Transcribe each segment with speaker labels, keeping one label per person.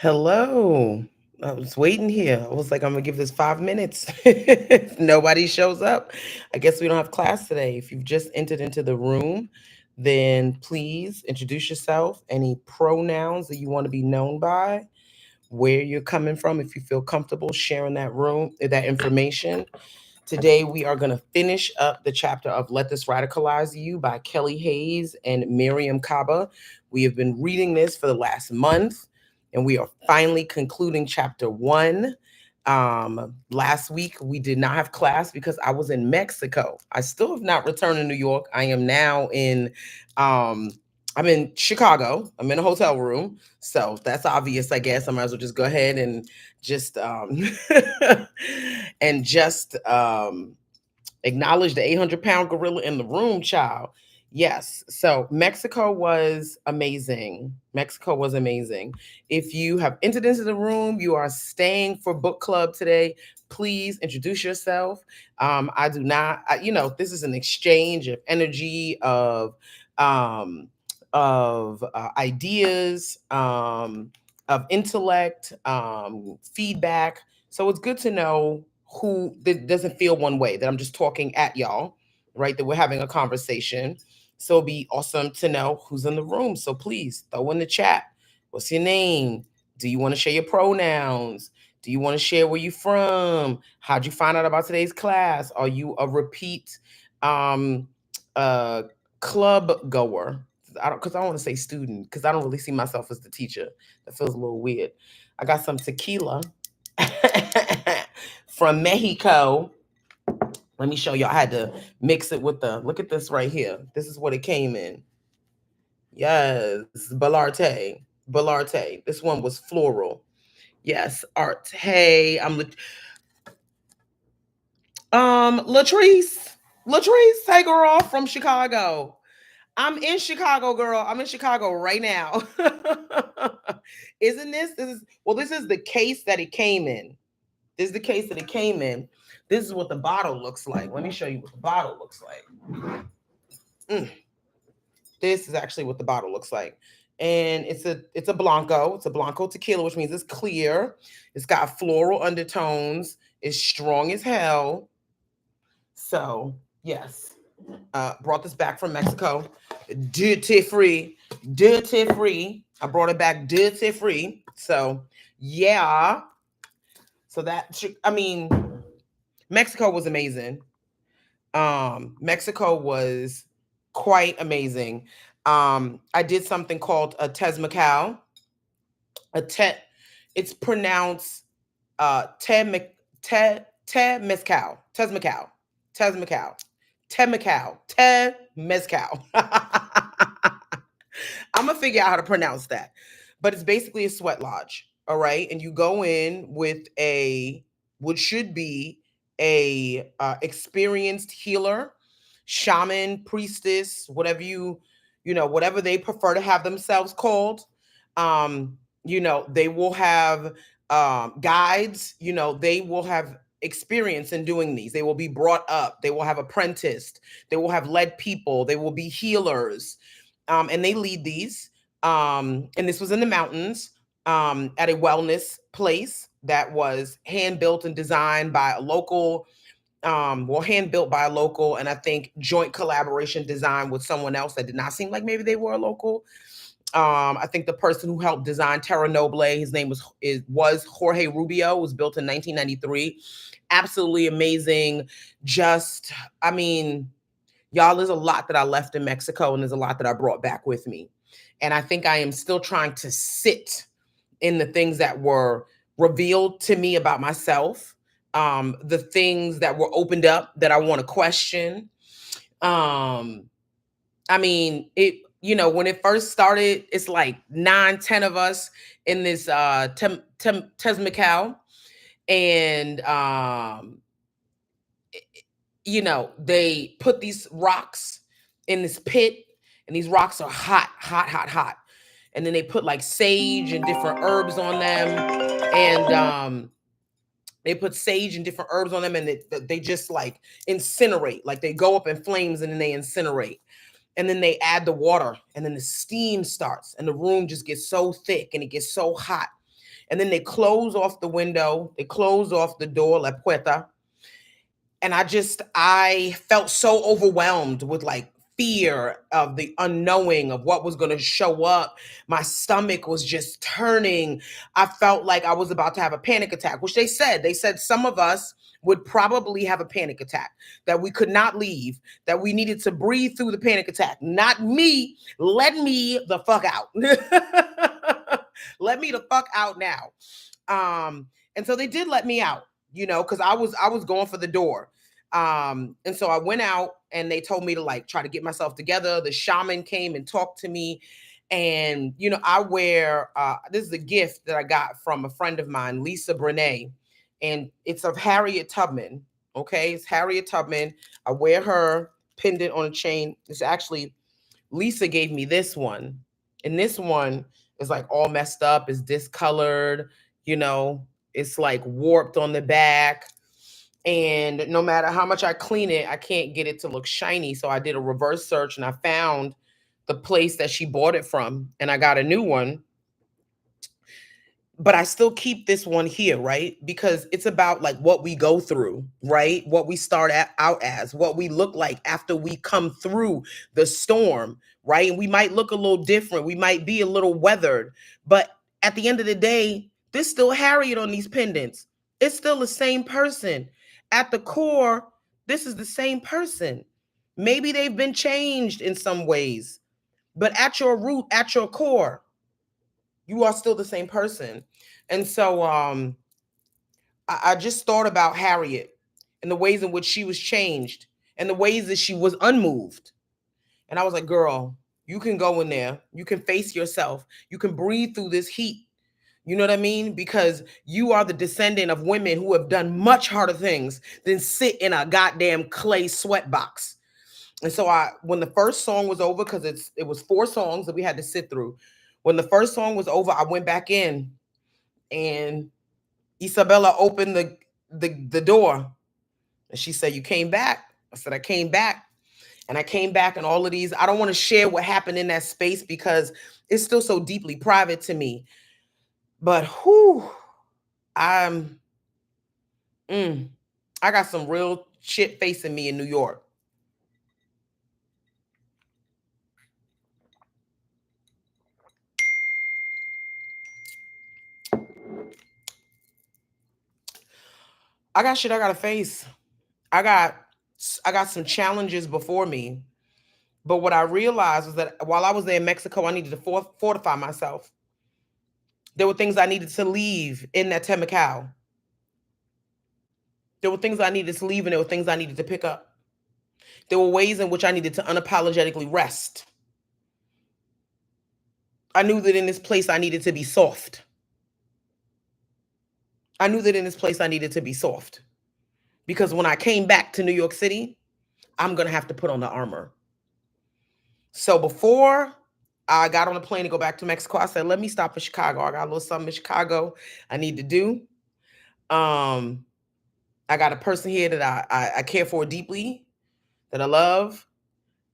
Speaker 1: Hello. I was waiting here. I was like, I'm gonna give this 5 minutes. If nobody shows up, I guess we don't have class today. If you've just entered into the room, then please introduce yourself, any pronouns that you want to be known by, where you're coming from, if you feel comfortable sharing that information. Today, we are going to finish up the chapter of Let This Radicalize You by Kelly Hayes and Miriam Kaba. We have been reading this for the last month, and we are finally concluding chapter 1. Last week, we did not have class because I was in Mexico. I still have not returned to New York. I am now um, I'm in Chicago. I'm in a hotel room. So that's obvious, I guess. I might as well just go ahead and just and just acknowledge the 800-pound gorilla in the room, child. Yes. So Mexico was amazing. Mexico was amazing. If you have entered into the room, you are staying for book club today. Please introduce yourself. I do not, this is an exchange of energy, um, of ideas, of intellect, feedback. So it's good to know who that doesn't feel one way, that I'm just talking at y'all, right? That we're having a conversation. So it'd be awesome to know who's in the room. So please throw in the chat. What's your name? Do you want to share your pronouns? Do you want to share where you from? How'd you find out about today's class? Are you a repeat um uh club goer? I don't want to say student because I don't really see myself as the teacher. That feels a little weird. I got some tequila from Mexico. Let me show you. I had to mix it with look at this right here. This is what it came in. Yes, Balarte. Balarte. This one was floral. Yes, art. Hey, Latrice. Latrice, hey girl from Chicago. I'm in Chicago, girl. I'm in Chicago right now. Isn't this is the case that it came in. This is the case that it came in. This is what the bottle looks like. Let me show you what the bottle looks like. Mm, this is actually what the bottle looks like. And it's a blanco. It's a blanco tequila, which means it's clear. It's got floral undertones. It's strong as hell. So yes, brought this back from Mexico, duty free, duty free. I brought it back duty free. So yeah, so I mean, Mexico was amazing. Mexico was quite amazing. I did something called a Tezmacal. A te, it's pronounced te te te mezcal, Tezmacal, Tezmacal, Temazcal, te mezcal. I'm gonna figure out how to pronounce that, but it's basically a sweat lodge. All right, and you go in with what should be a experienced healer, shaman, priestess, whatever whatever they prefer to have themselves called. Um, they will have guides. They will have experience in doing these. They will be brought up. They will have apprenticed. They will have led people. They will be healers, and they lead these. And this was in the mountains, at a wellness place that was hand built and designed by a local, hand built by a local, and I think joint collaboration design with someone else that did not seem like maybe they were a local. I think the person who helped design Terra Noble, his name was Jorge Rubio, was built in 1993. Absolutely amazing. Just, I mean, y'all, there's a lot that I left in Mexico and there's a lot that I brought back with me. And I think I am still trying to sit in the things that were revealed to me about myself, the things that were opened up that I want to question. Um, I mean, when it first started, it's like 9, 10 of us in this Tezmacal. And they put these rocks in this pit, and these rocks are hot, hot, hot, hot. And then they put like sage and different herbs on them, and they put sage and different herbs on them, and they just like incinerate, like they go up in flames and then they incinerate. And then they add the water, and then the steam starts, and the room just gets so thick and it gets so hot. And then they close off the window, they close off the door, la puerta. And I felt so overwhelmed with like fear of the unknowing of what was going to show up. My stomach was just turning. I felt like I was about to have a panic attack, which they said some of us would probably have a panic attack, that we could not leave, that we needed to breathe through the panic attack. Not me. Let me the fuck out. Let me the fuck out now. And so they did let me out, because I was going for the door. And so I went out and they told me to like try to get myself together. The shaman came and talked to me. And I wear this is a gift that I got from a friend of mine, Lisa Brene, and it's of Harriet Tubman. Okay, it's Harriet Tubman. I wear her pendant on a chain. It's actually Lisa gave me this one, and this one is like all messed up, is discolored, you know, it's like warped on the back. And no matter how much I clean it, I can't get it to look shiny. So I did a reverse search and I found the place that she bought it from, and I got a new one. But I still keep this one here, right? Because it's about like what we go through, right? What we out as, what we look like after we come through the storm, right? And we might look a little different. We might be a little weathered, but at the end of the day, there's still Harriet on these pendants. It's still the same person. At the core, this is the same person. Maybe they've been changed in some ways, but at your root, at your core, you are still the same person. And so I just thought about Harriet and the ways in which she was changed and the ways that she was unmoved. And I was like, girl, you can go in there. You can face yourself. You can breathe through this heat. You know what I mean? Because you are the descendant of women who have done much harder things than sit in a goddamn clay sweat box. And so when the first song was over, because it was 4 songs that we had to sit through. When the first song was over, I went back in and Isabella opened the door, and she said, "You came back." I said, "I came back." And I came back, and all of these, I don't want to share what happened in that space because it's still so deeply private to me. But I'm I got some real shit facing me in New York. I got shit I gotta face. I got I got some challenges before me. But what I realized was that while I was there in Mexico, I needed to fortify myself. There were things I needed to leave in that Temacao. There were things I needed to leave, and there were things I needed to pick up. There were ways in which I needed to unapologetically rest. I knew that in this place I needed to be soft. I knew that in this place I needed to be soft. Because when I came back to New York City, I'm going to have to put on the armor. So before I got on a plane to go back to Mexico, I said, let me stop in Chicago. I got a little something in Chicago I need to do. I got a person here that I care for deeply, that I love,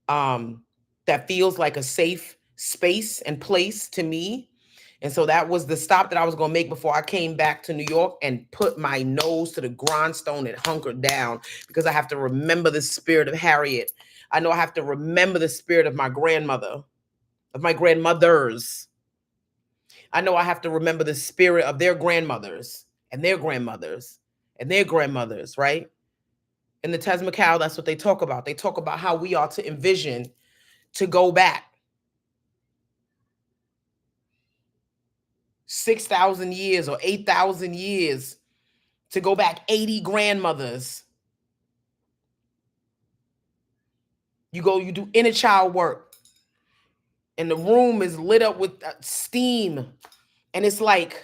Speaker 1: that feels like a safe space and place to me. And so that was the stop that I was going to make before I came back to New York and put my nose to the grindstone and hunkered down, because I have to remember the spirit of Harriet. I know I have to remember the spirit of my grandmother, of my grandmothers. I know I have to remember the spirit of their grandmothers and their grandmothers and their grandmothers, right? In the Tezmacao, that's what they talk about. They talk about how we are to envision to go back 6,000 years or 8,000 years, to go back 80 grandmothers. You do inner child work, and the room is lit up with steam, and it's like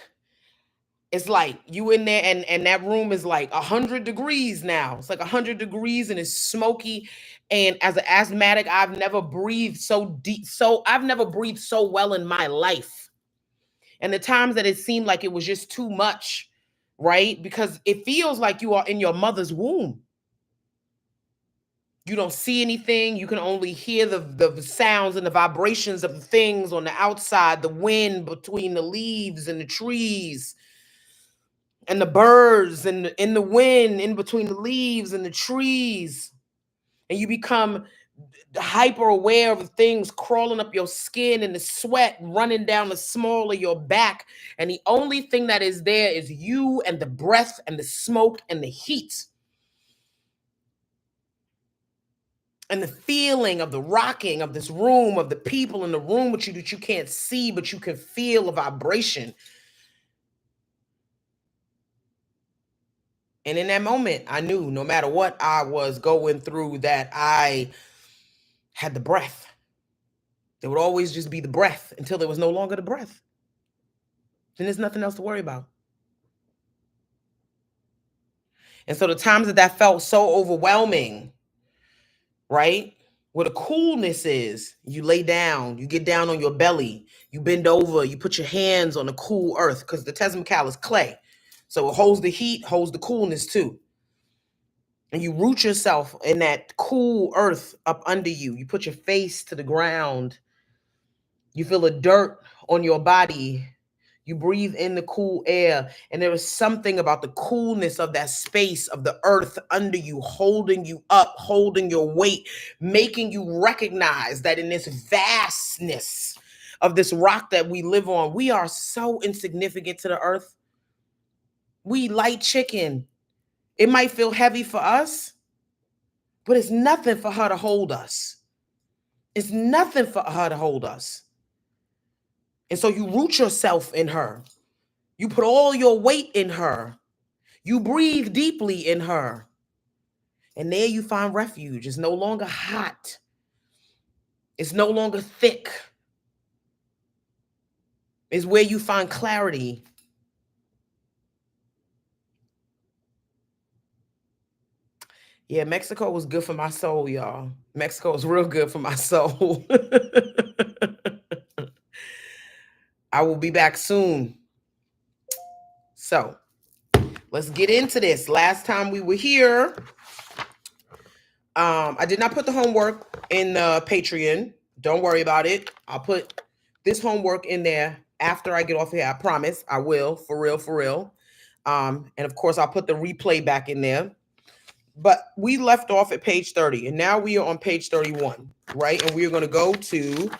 Speaker 1: you in there, and that room is like 100 degrees now. It's like 100 degrees and it's smoky. And as an asthmatic, I've never breathed so deep. I've never breathed so well in my life. And the times that it seemed like it was just too much, right? Because it feels like you are in your mother's womb. You don't see anything. You can only hear the sounds and the vibrations of the things on the outside, the wind between the leaves and the trees. and the birds and in the wind, in between the leaves and the trees. And you become hyper aware of things crawling up your skin and the sweat running down the small of your back. And the only thing that is there is you and the breath and the smoke and the heat. And the feeling of the rocking of this room, of the people in the room with you that you can't see, but you can feel a vibration. And in that moment, I knew no matter what I was going through, that I had the breath. There would always just be the breath until there was no longer the breath. Then there's nothing else to worry about. And so the times that felt so overwhelming, right? Where the coolness is, you lay down, you get down on your belly, you bend over, you put your hands on the cool earth, because the Tezmikal is clay. So it holds the heat, holds the coolness too. And you root yourself in that cool earth up under you. You put your face to the ground. You feel the dirt on your body. You breathe in the cool air. And there is something about the coolness of that space of the earth under you, holding you up, holding your weight, making you recognize that in this vastness of this rock that we live on, we are so insignificant to the earth. We light chicken. It might feel heavy for us, but it's nothing for her to hold us. It's nothing for her to hold us. And so you root yourself in her. You put all your weight in her. You breathe deeply in her. And there you find refuge. It's no longer hot. It's no longer thick. It's where you find clarity. Yeah, Mexico was good for my soul, y'all. Mexico was real good for my soul. I will be back soon. So let's get into this. Last time we were here, I did not put the homework in the Patreon. Don't worry about it. I'll put this homework in there after I get off here. I promise I will, for real, for real. And of course, I'll put the replay back in there. But we left off at page 30, and now we are on page 31, right? And we're going to go to,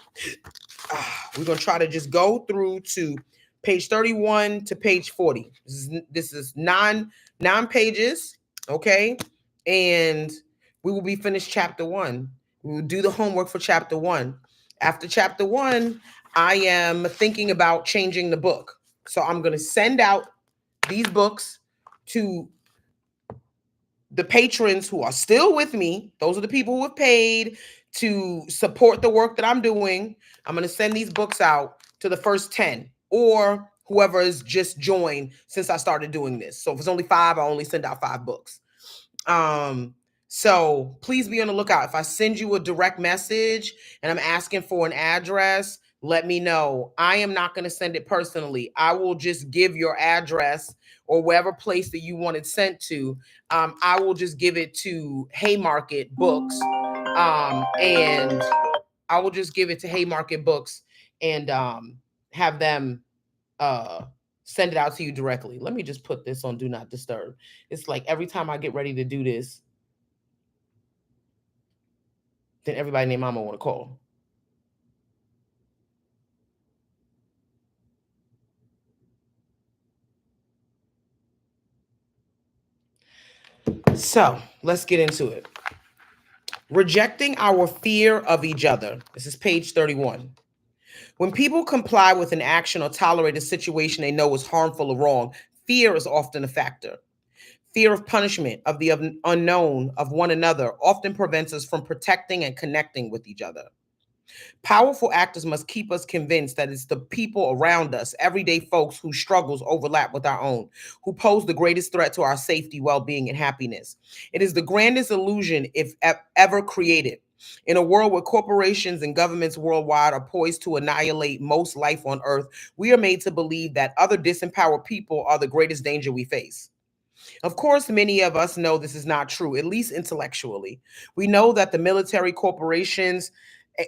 Speaker 1: we're going to try to just go through to page 31 to page 40. This is nine pages, okay? And we will be finished chapter 1. We will do the homework for chapter 1. After chapter 1, I am thinking about changing the book. So I'm going to send out these books to the patrons who are still with me. Those are the people who have paid to support the work that I'm doing. I'm going to send these books out to the first 10 or whoever has just joined since I started doing this. So if it's only 5, I only send out 5 books. So please be on the lookout. If I send you a direct message and I'm asking for an address, let me know. I am not going to send it personally. I will just give your address or wherever place that you want it sent to. I will just give it to Haymarket Books. And I will just give it to Haymarket Books and have them send it out to you directly. Let me just put this on Do Not Disturb. It's like every time I get ready to do this, then everybody named Mama want to call. So let's get into it. Rejecting our fear of each other. This is page 31. When people comply with an action or tolerate a situation they know is harmful or wrong, fear is often a factor. Fear of punishment, of the unknown, of one another often prevents us from protecting and connecting with each other. Powerful actors must keep us convinced that it's the people around us, everyday folks whose struggles overlap with our own, who pose the greatest threat to our safety, well-being, and happiness. It is the grandest illusion if ever created. In a world where corporations and governments worldwide are poised to annihilate most life on Earth, we are made to believe that other disempowered people are the greatest danger we face. Of course, many of us know this is not true, at least intellectually. We know that the military corporations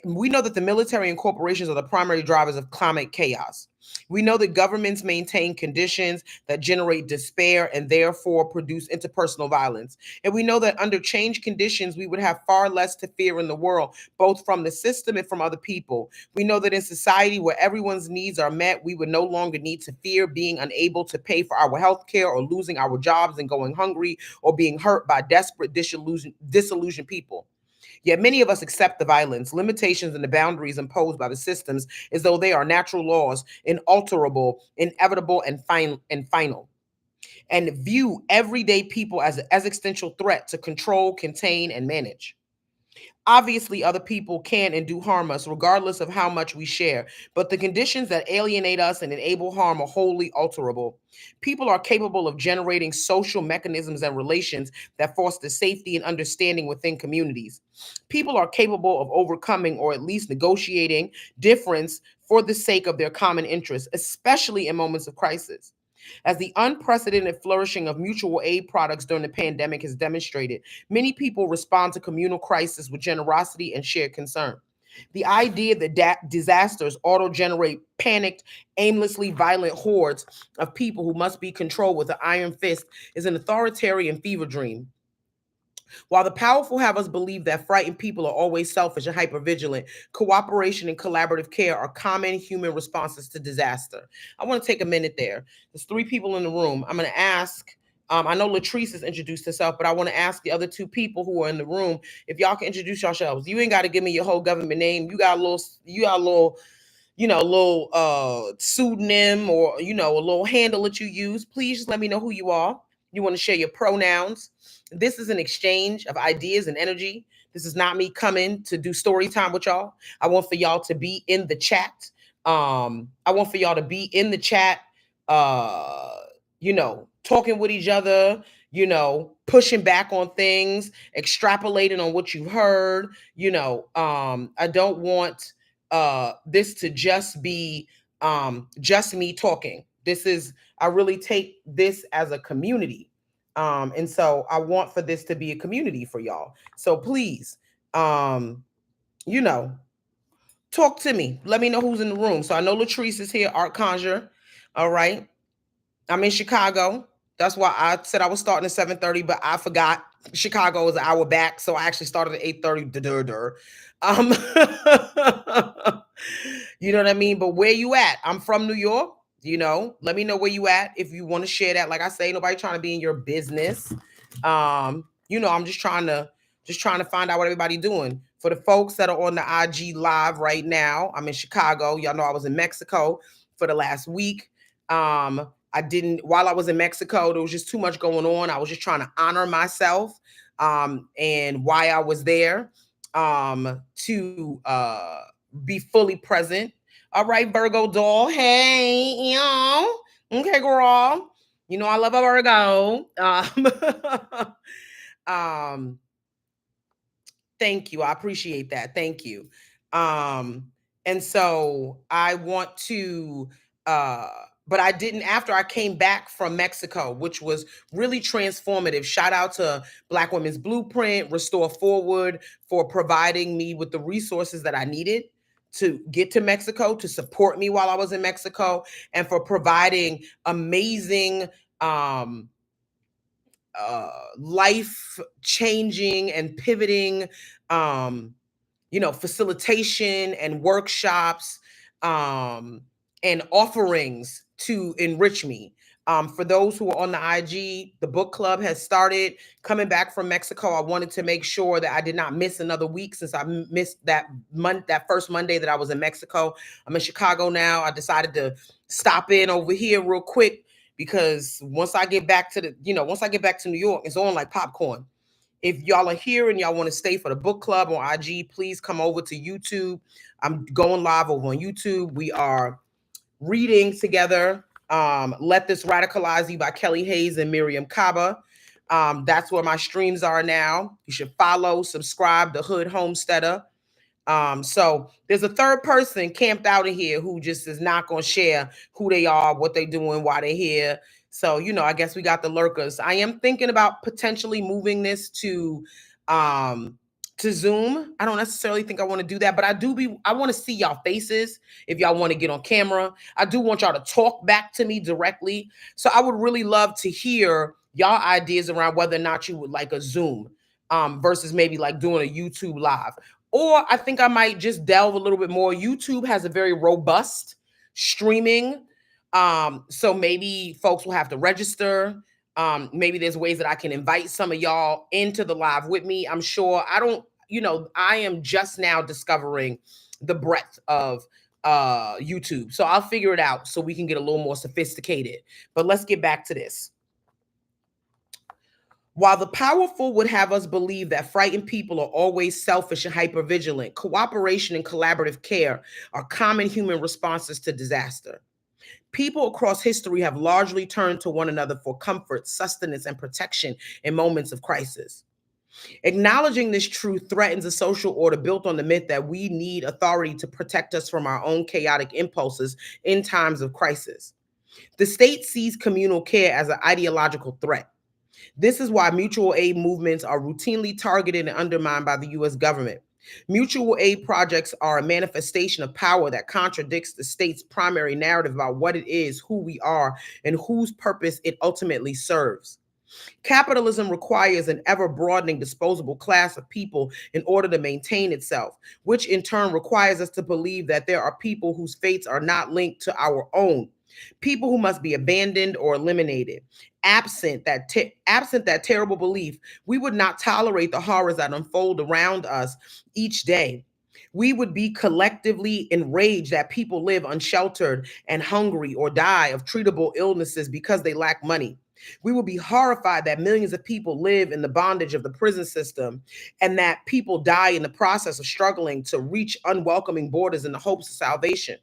Speaker 1: We know that the military and corporations are the primary drivers of climate chaos. We know that governments maintain conditions that generate despair and therefore produce interpersonal violence. And we know that under changed conditions, we would have far less to fear in the world, both from the system and from other people. We know that in society where everyone's needs are met, we would no longer need to fear being unable to pay for our health care or losing our jobs and going hungry or being hurt by desperate, disillusioned people. Yet many of us accept the violence, limitations, and the boundaries imposed by the systems as though they are natural laws, inalterable, inevitable, and final, and view everyday people as an existential threat to control, contain, and manage. Obviously, other people can and do harm us, regardless of how much we share, but the conditions that alienate us and enable harm are wholly alterable. People are capable of generating social mechanisms and relations that foster safety and understanding within communities. People are capable of overcoming or at least negotiating difference for the sake of their common interests, especially in moments of crisis. As the unprecedented flourishing of mutual aid products during the pandemic has demonstrated, many people respond to communal crisis with generosity and shared concern. The idea that disasters auto generate panicked, aimlessly violent hordes of people who must be controlled with an iron fist is an authoritarian fever dream. While the powerful have us believe that frightened people are always selfish and hypervigilant, cooperation and collaborative care are common human responses to disaster. I want to take a minute there. There's three people in the room. I'm going to ask. I know Latrice has introduced herself, but I want to ask the other two people who are in the room if y'all can introduce yourselves. You ain't got to give me your whole government name. You got a little pseudonym or a little handle that you use. Please just let me know who you are. You want to share your pronouns. This is an exchange of ideas and energy. This is not me coming to do story time with y'all. I want for y'all to be in the chat. I want for y'all to be in the chat, talking with each other, pushing back on things, extrapolating on what you heard. I don't want this to just me talking. I really take this as a community. And so I want for this to be a community for y'all. So please, you know, talk to me. Let me know who's in the room. So I know Latrice is here, Art Conjure. All right. I'm in Chicago. That's why I said I was starting at 7:30, but I forgot Chicago is an hour back. So I actually started at 8:30. Um, you know what I mean? But where you at? I'm from New York. Let me know where you at if you want to share that. Like I say, nobody trying to be in your business. I'm just trying to find out what everybody doing. For the folks that are on the IG live right now, I'm in Chicago. Y'all know I was in Mexico for the last week. I didn't while I was in Mexico, there was just too much going on. I was just trying to honor myself and why I was there to be fully present. All right, Virgo doll. Hey, okay, girl. I love a Virgo. Um, Thank you. I appreciate that. Thank you. Um, and so I want to uh but I didn't after I came back from Mexico, which was really transformative. Shout out to Black Women's Blueprint, Restore Forward for providing me with the resources that I needed to get to Mexico, to support me while I was in Mexico, and for providing amazing um life changing and pivoting facilitation and workshops um, and offerings to enrich me. For those who are on the IG, the book club has started. Coming back from Mexico, I wanted to make sure that I did not miss another week since I missed that first Monday that I was in Mexico. I'm in Chicago now. I decided to stop in over here real quick because once I get back to New York, it's on like popcorn. If y'all are here and y'all want to stay for the book club on IG, please come over to YouTube. I'm going live over on YouTube. We are reading together Let This Radicalize You by Kelly Hayes and Miriam Kaba. That's where my streams are now. You should follow, subscribe to Hood Homesteader. So there's a third person camped out in here who just is not going to share who they are, what they doing, why they're here. So, I guess we got the lurkers. I am thinking about potentially moving this to to Zoom. I don't necessarily think I want to do that, but I want to see y'all faces if y'all want to get on camera. I do want y'all to talk back to me directly. So I would really love to hear y'all ideas around whether or not you would like a Zoom versus maybe like doing a YouTube live. Or I think I might just delve a little bit more. YouTube has a very robust streaming. So maybe folks will have to register. Maybe there's ways that I can invite some of y'all into the live with me. I'm sure I am just now discovering the breadth of YouTube. So I'll figure it out so we can get a little more sophisticated. But let's get back to this. While the powerful would have us believe that frightened people are always selfish and hypervigilant, cooperation and collaborative care are common human responses to disaster. People across history have largely turned to one another for comfort, sustenance, and protection in moments of crisis. Acknowledging this truth threatens a social order built on the myth that we need authority to protect us from our own chaotic impulses in times of crisis. The state sees communal care as an ideological threat. This is why mutual aid movements are routinely targeted and undermined by the US government. Mutual aid projects are a manifestation of power that contradicts the state's primary narrative about what it is, who we are, and whose purpose it ultimately serves. Capitalism requires an ever broadening disposable class of people in order to maintain itself, which in turn requires us to believe that there are people whose fates are not linked to our own, people who must be abandoned or eliminated. Absent that terrible belief, we would not tolerate the horrors that unfold around us each day. We would be collectively enraged that people live unsheltered and hungry or die of treatable illnesses because they lack money. We will be horrified that millions of people live in the bondage of the prison system and that people die in the process of struggling to reach unwelcoming borders in the hopes of salvation.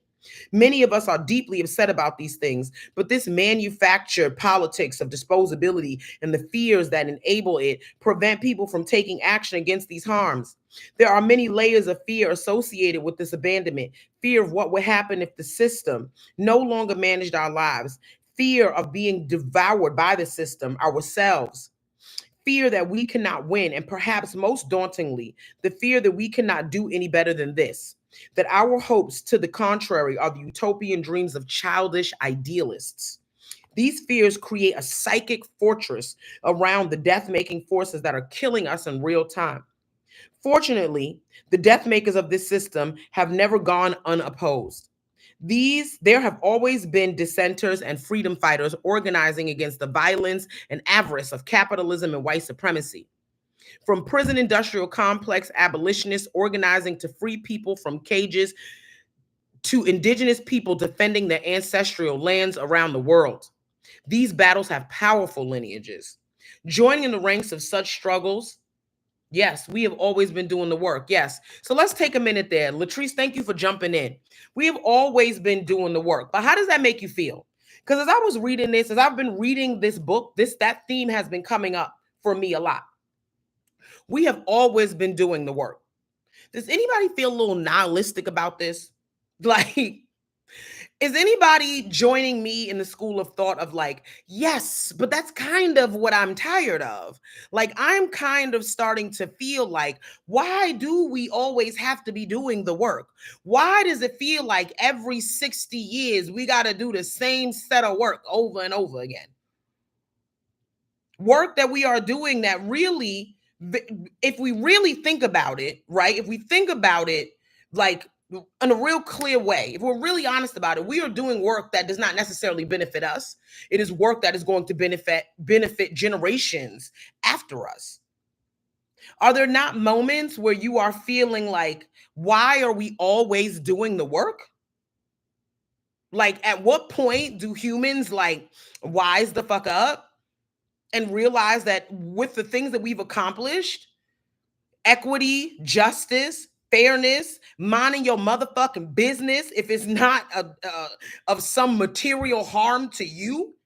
Speaker 1: Many of us are deeply upset about these things, but this manufactured politics of disposability and the fears that enable it prevent people from taking action against these harms. There are many layers of fear associated with this abandonment: fear of what would happen if the system no longer managed our lives, fear of being devoured by the system ourselves, fear that we cannot win, and perhaps most dauntingly, the fear that we cannot do any better than this, that our hopes, to the contrary, are the utopian dreams of childish idealists. These fears create a psychic fortress around the death making forces that are killing us in real time. Fortunately, the death makers of this system have never gone unopposed. There have always been dissenters and freedom fighters organizing against the violence and avarice of capitalism and white supremacy. From prison industrial complex abolitionists organizing to free people from cages to indigenous people defending their ancestral lands around the world. These battles have powerful lineages. Joining in the ranks of such struggles, yes, we have always been doing the work. Yes. So let's take a minute there. Latrice, thank you for jumping in. We have always been doing the work. But how does that make you feel? Because as I was reading this, as I've been reading this book, that theme has been coming up for me a lot. We have always been doing the work. Does anybody feel a little nihilistic about this? Like, is anybody joining me in the school of thought of like, yes, but that's kind of what I'm tired of? Like, I'm kind of starting to feel like, why do we always have to be doing the work? Why does it feel like every 60 years we got to do the same set of work over and over again? Work that we are doing that really, if we really think about it, right? If we think about it like in a real clear way, if we're really honest about it, we are doing work that does not necessarily benefit us. It is work that is going to benefit generations after us. Are there not moments where you are feeling like, why are we always doing the work? Like, at what point do humans like wise the fuck up and realize that with the things that we've accomplished, equity, justice, fairness, minding your motherfucking business, if it's not of some material harm to you,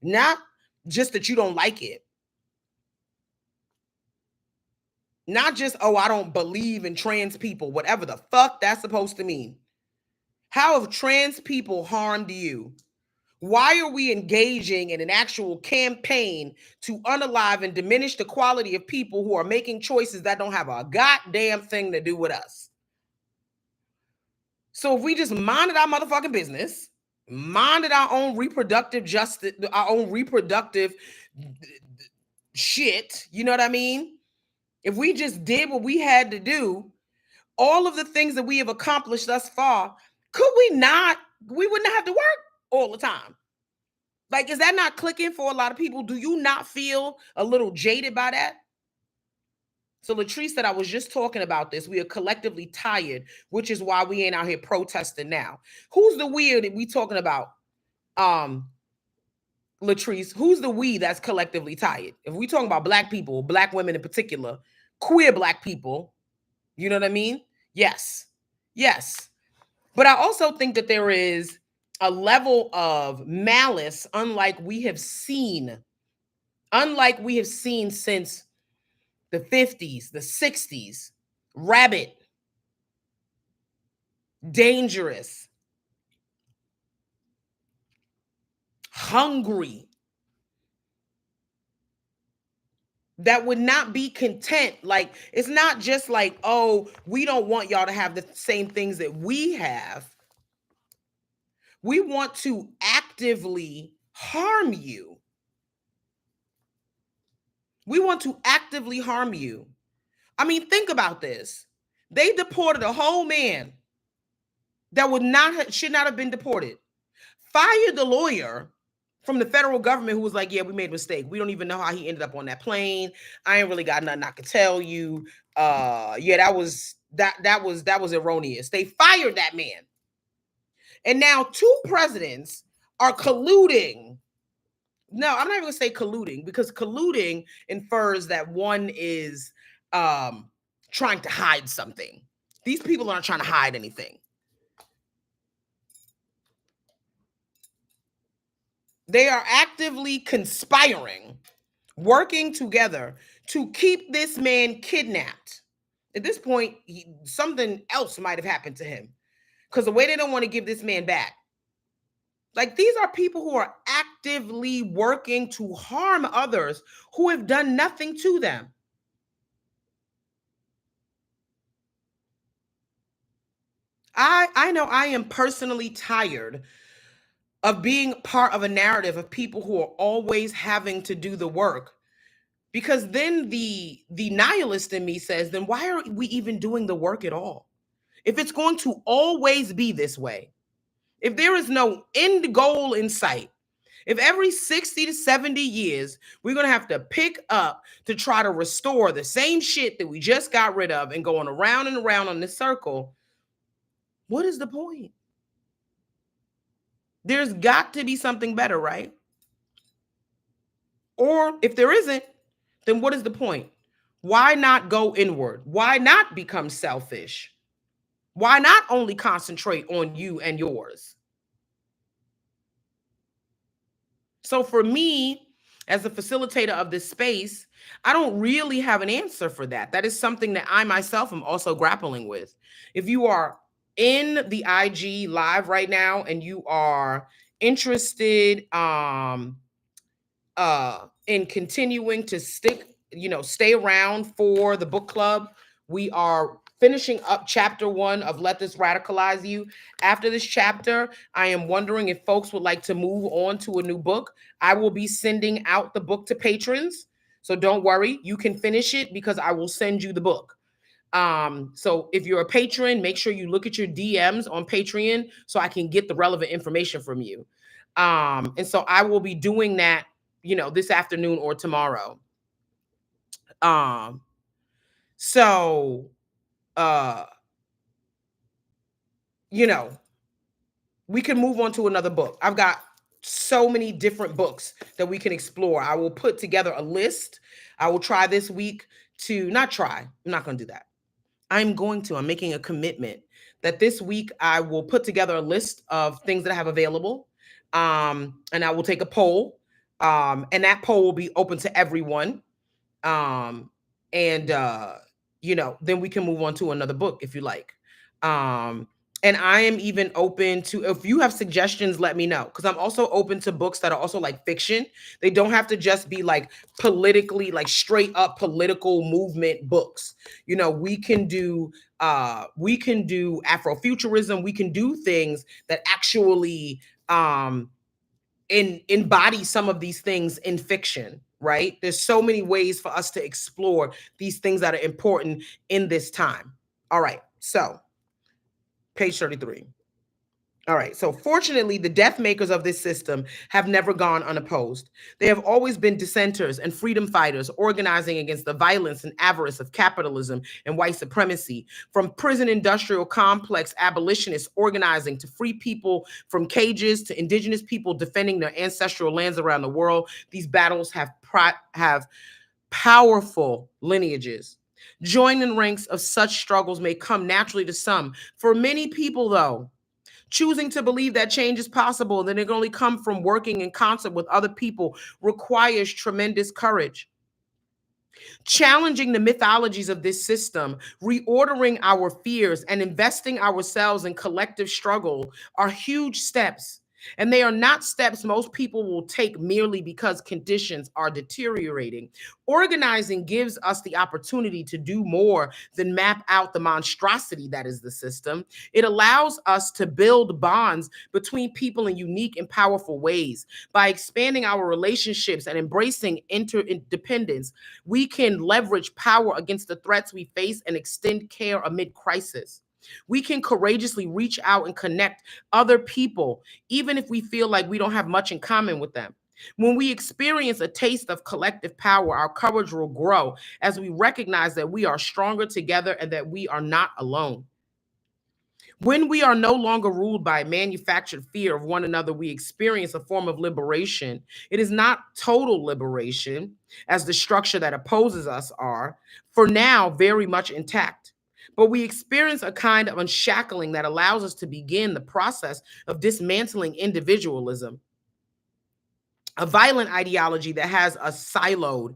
Speaker 1: not just that you don't like it, not just, oh, I don't believe in trans people, whatever the fuck that's supposed to mean. How have trans people harmed you? Why are we engaging in an actual campaign to unalive and diminish the quality of people who are making choices that don't have a goddamn thing to do with us? So if we just minded our motherfucking business, minded our own reproductive justice, our own reproductive shit, you know what I mean? If we just did what we had to do, all of the things that we have accomplished thus far, could we not, we wouldn't have to work all the time. Like, is that not clicking for a lot of people? Do you not feel a little jaded by that? So Latrice said, I was just talking about this. We are collectively tired, which is why we ain't out here protesting now. Who's the we that we talking about? Latrice, who's the we that's collectively tired? If we talking about black people, black women in particular, queer black people, you know what I mean? Yes. Yes. But I also think that there is a level of malice unlike we have seen since the 50s, the 60s. Rabid, dangerous, hungry, that would not be content. Like, it's not just like, oh, we don't want y'all to have the same things that we have. We want to actively harm you. We want to actively harm you. I mean, think about this. They deported a whole man that should not have been deported. Fired the lawyer from the federal government who was like, yeah, we made a mistake. We don't even know how he ended up on that plane. I ain't really got nothing I could tell you. Yeah, that was erroneous. They fired that man. And now two presidents are colluding. No, I'm not even gonna say colluding, because colluding infers that one is trying to hide something. These people aren't trying to hide anything. They are actively conspiring, working together to keep this man kidnapped. At this point, something else might have happened to him, because the way they don't want to give this man back. Like, these are people who are actively working to harm others who have done nothing to them. I know I am personally tired of being part of a narrative of people who are always having to do the work, because then the nihilist in me says, then why are we even doing the work at all? If it's going to always be this way, if there is no end goal in sight, if every 60 to 70 years we're going to have to pick up to try to restore the same shit that we just got rid of and going around and around on this circle, what is the point? There's got to be something better, right? Or if there isn't, then what is the point? Why not go inward? Why not become selfish? Why not only concentrate on you and yours? So for me, as a facilitator of this space, I don't really have an answer for that. That is something that I myself am also grappling with. If you are in the IG live right now and you are interested in continuing to stay around for the book club, we are finishing up chapter 1 of Let This Radicalize You. After this chapter, I am wondering if folks would like to move on to a new book. I will be sending out the book to patrons. So don't worry, you can finish it because I will send you the book. So if you're a patron, make sure you look at your DMs on Patreon so I can get the relevant information from you. And so I will be doing that, this afternoon or tomorrow. So we can move on to another book. I've got so many different books that we can explore. I will put together a list. I will try this week to not try. I'm not going to do that. I'm making a commitment that this week I will put together a list of things that I have available. And I will take a poll. And that poll will be open to everyone. Then we can move on to another book if you like. And I am even open to, if you have suggestions, let me know. Because I'm also open to books that are also like fiction. They don't have to just be like politically, like straight up political movement books. You know, we can do Afrofuturism, we can do things that actually embody some of these things in fiction, right? There's so many ways for us to explore these things that are important in this time. All right, so page 33. All right. So fortunately, the death makers of this system have never gone unopposed. They have always been dissenters and freedom fighters organizing against the violence and avarice of capitalism and white supremacy. From prison industrial complex abolitionists organizing to free people from cages to indigenous people defending their ancestral lands around the world, these battles have powerful lineages. Joining ranks of such struggles may come naturally to some. For many people, though, choosing to believe that change is possible and that it can only come from working in concert with other people requires tremendous courage. Challenging the mythologies of this system, reordering our fears, and investing ourselves in collective struggle are huge steps. And they are not steps most people will take merely because conditions are deteriorating. Organizing gives us the opportunity to do more than map out the monstrosity that is the system. It allows us to build bonds between people in unique and powerful ways. By expanding our relationships and embracing interdependence, we can leverage power against the threats we face and extend care amid crisis. We can courageously reach out and connect other people, even if we feel like we don't have much in common with them. When we experience a taste of collective power, our courage will grow as we recognize that we are stronger together and that we are not alone. When we are no longer ruled by manufactured fear of one another, we experience a form of liberation. It is not total liberation, as the structure that opposes us are, for now, very much intact. But we experience a kind of unshackling that allows us to begin the process of dismantling individualism, a violent ideology that has siloed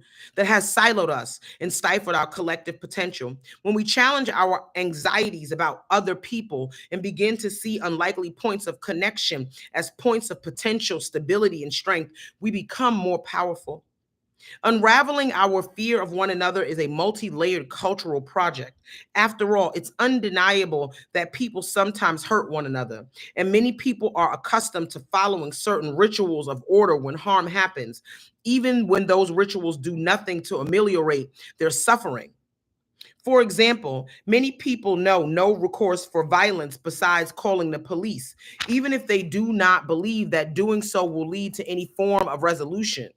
Speaker 1: us and stifled our collective potential. When we challenge our anxieties about other people and begin to see unlikely points of connection as points of potential stability and strength, we become more powerful. Unraveling our fear of one another is a multi-layered cultural project. After all, it's undeniable that people sometimes hurt one another, and many people are accustomed to following certain rituals of order when harm happens, even when those rituals do nothing to ameliorate their suffering. For example, many people know no recourse for violence besides calling the police, even if they do not believe that doing so will lead to any form of resolution.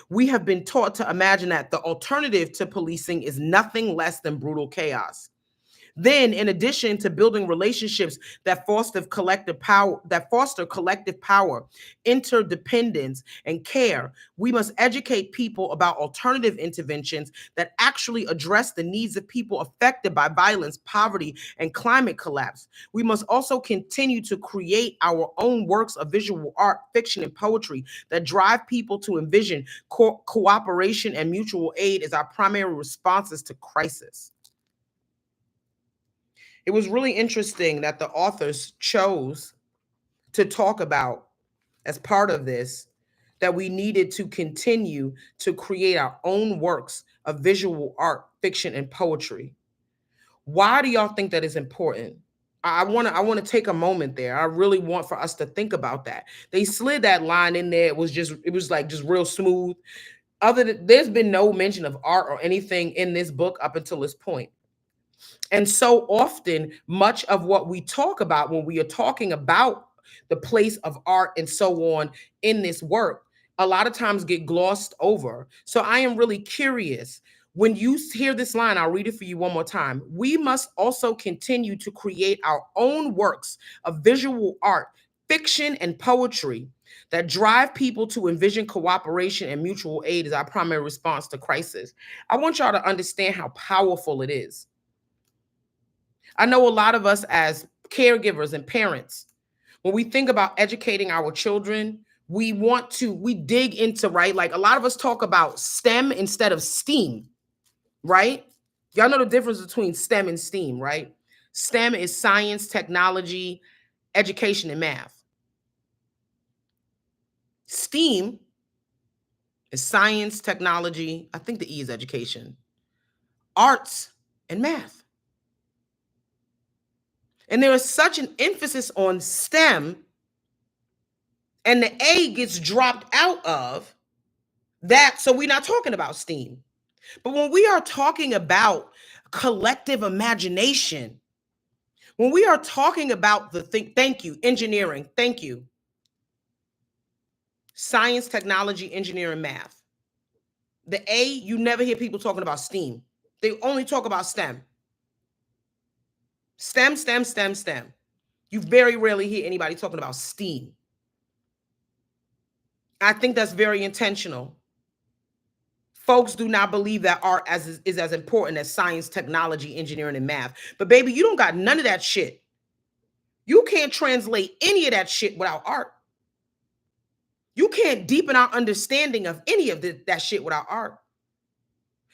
Speaker 1: We have been taught to imagine that the alternative to policing is nothing less than brutal chaos. Then, in addition to building relationships that foster collective power, interdependence, and care, we must educate people about alternative interventions that actually address the needs of people affected by violence, poverty, and climate collapse. We must also continue to create our own works of visual art, fiction, and poetry that drive people to envision cooperation and mutual aid as our primary responses to crisis. It was really interesting that the authors chose to talk about, as part of this, that we needed to continue to create our own works of visual art, fiction, and poetry. Why do y'all think that is important? I want to take a moment there. I really want for us to think about that. They slid that line in there. It was like just real smooth. Other than, there's been no mention of art or anything in this book up until this point. And so often, much of what we talk about when we are talking about the place of art and so on in this work, a lot of times get glossed over. So I am really curious. When you hear this line, I'll read it for you one more time. We must also continue to create our own works of visual art, fiction, and poetry that drive people to envision cooperation and mutual aid as our primary response to crisis. I want y'all to understand how powerful it is. I know a lot of us as caregivers and parents, when we think about educating our children, we dig into, right? Like a lot of us talk about STEM instead of STEAM, right? Y'all know the difference between STEM and STEAM, right? STEM is science, technology, education, and math. STEAM is science, technology, I think the E is education, arts, and math. And there is such an emphasis on STEM, and the A gets dropped out of that, so we're not talking about STEAM. But when we are talking about collective imagination, when we are talking about the thing, thank you, engineering, thank you, science, technology, engineering, math. The A, you never hear people talking about STEAM. They only talk about STEM. STEM, STEM, STEM, STEM. You very rarely hear anybody talking about STEAM. I think that's very intentional. Folks do not believe that art is as important as science, technology, engineering, and math. But baby, you don't got none of that shit. You can't translate any of that shit without art. You can't deepen our understanding of any of that shit without art.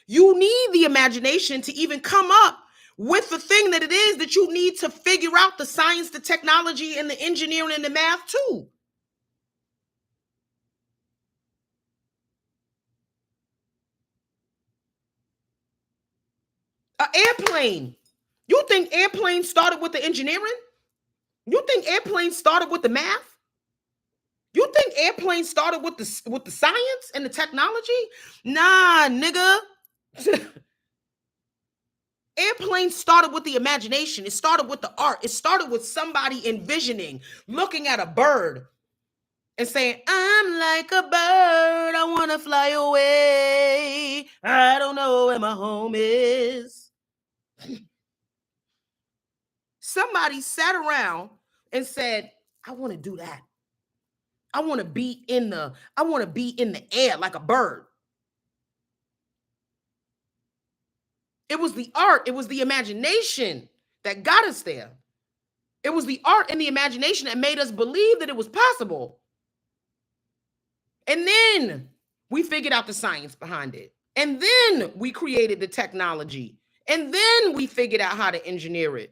Speaker 1: You need the imagination to even come up with the thing that it is that you need to figure out the science, the technology, and the engineering and the math too. An airplane. You think airplanes started with the engineering? You think airplanes started with the math? You think airplanes started with the science and the technology? Nah, nigga. Airplanes started with the imagination. It started with the art. It started with somebody envisioning, looking at a bird and saying, I'm like a bird. I want to fly away. I don't know where my home is. Somebody sat around and said, I want to do that. I want to be in the air like a bird. It was the art, it was the imagination that got us there. It was the art and the imagination that made us believe that it was possible. And then we figured out the science behind it. And then we created the technology. And then we figured out how to engineer it.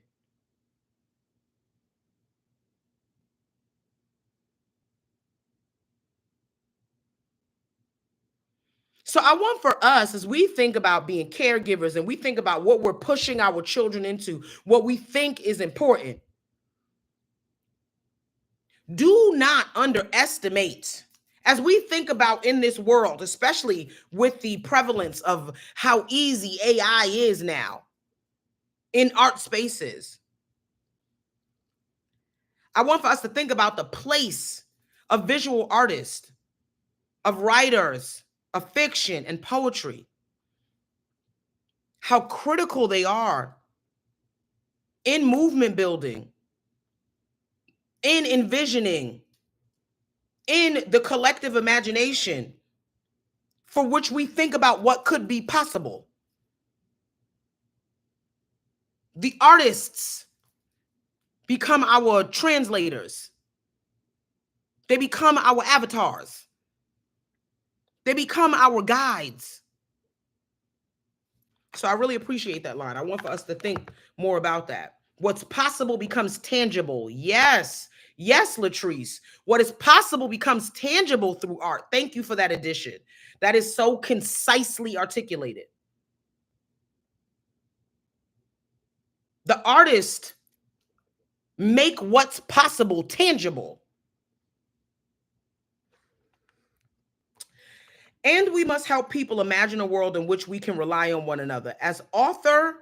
Speaker 1: So I want for us, as we think about being caregivers and we think about what we're pushing our children into, what we think is important, do not underestimate, as we think about in this world, especially with the prevalence of how easy AI is now in art spaces, I want for us to think about the place of visual artists, of writers, of fiction and poetry, how critical they are in movement building, in envisioning, in the collective imagination for which we think about what could be possible. The artists become our translators. They become our avatars. They become our guides. So I really appreciate that line. I want for us to think more about that. What's possible becomes tangible. Yes. Yes, Latrice. What is possible becomes tangible through art. Thank you for that addition. That is so concisely articulated. The artist make what's possible tangible. And we must help people imagine a world in which we can rely on one another. As author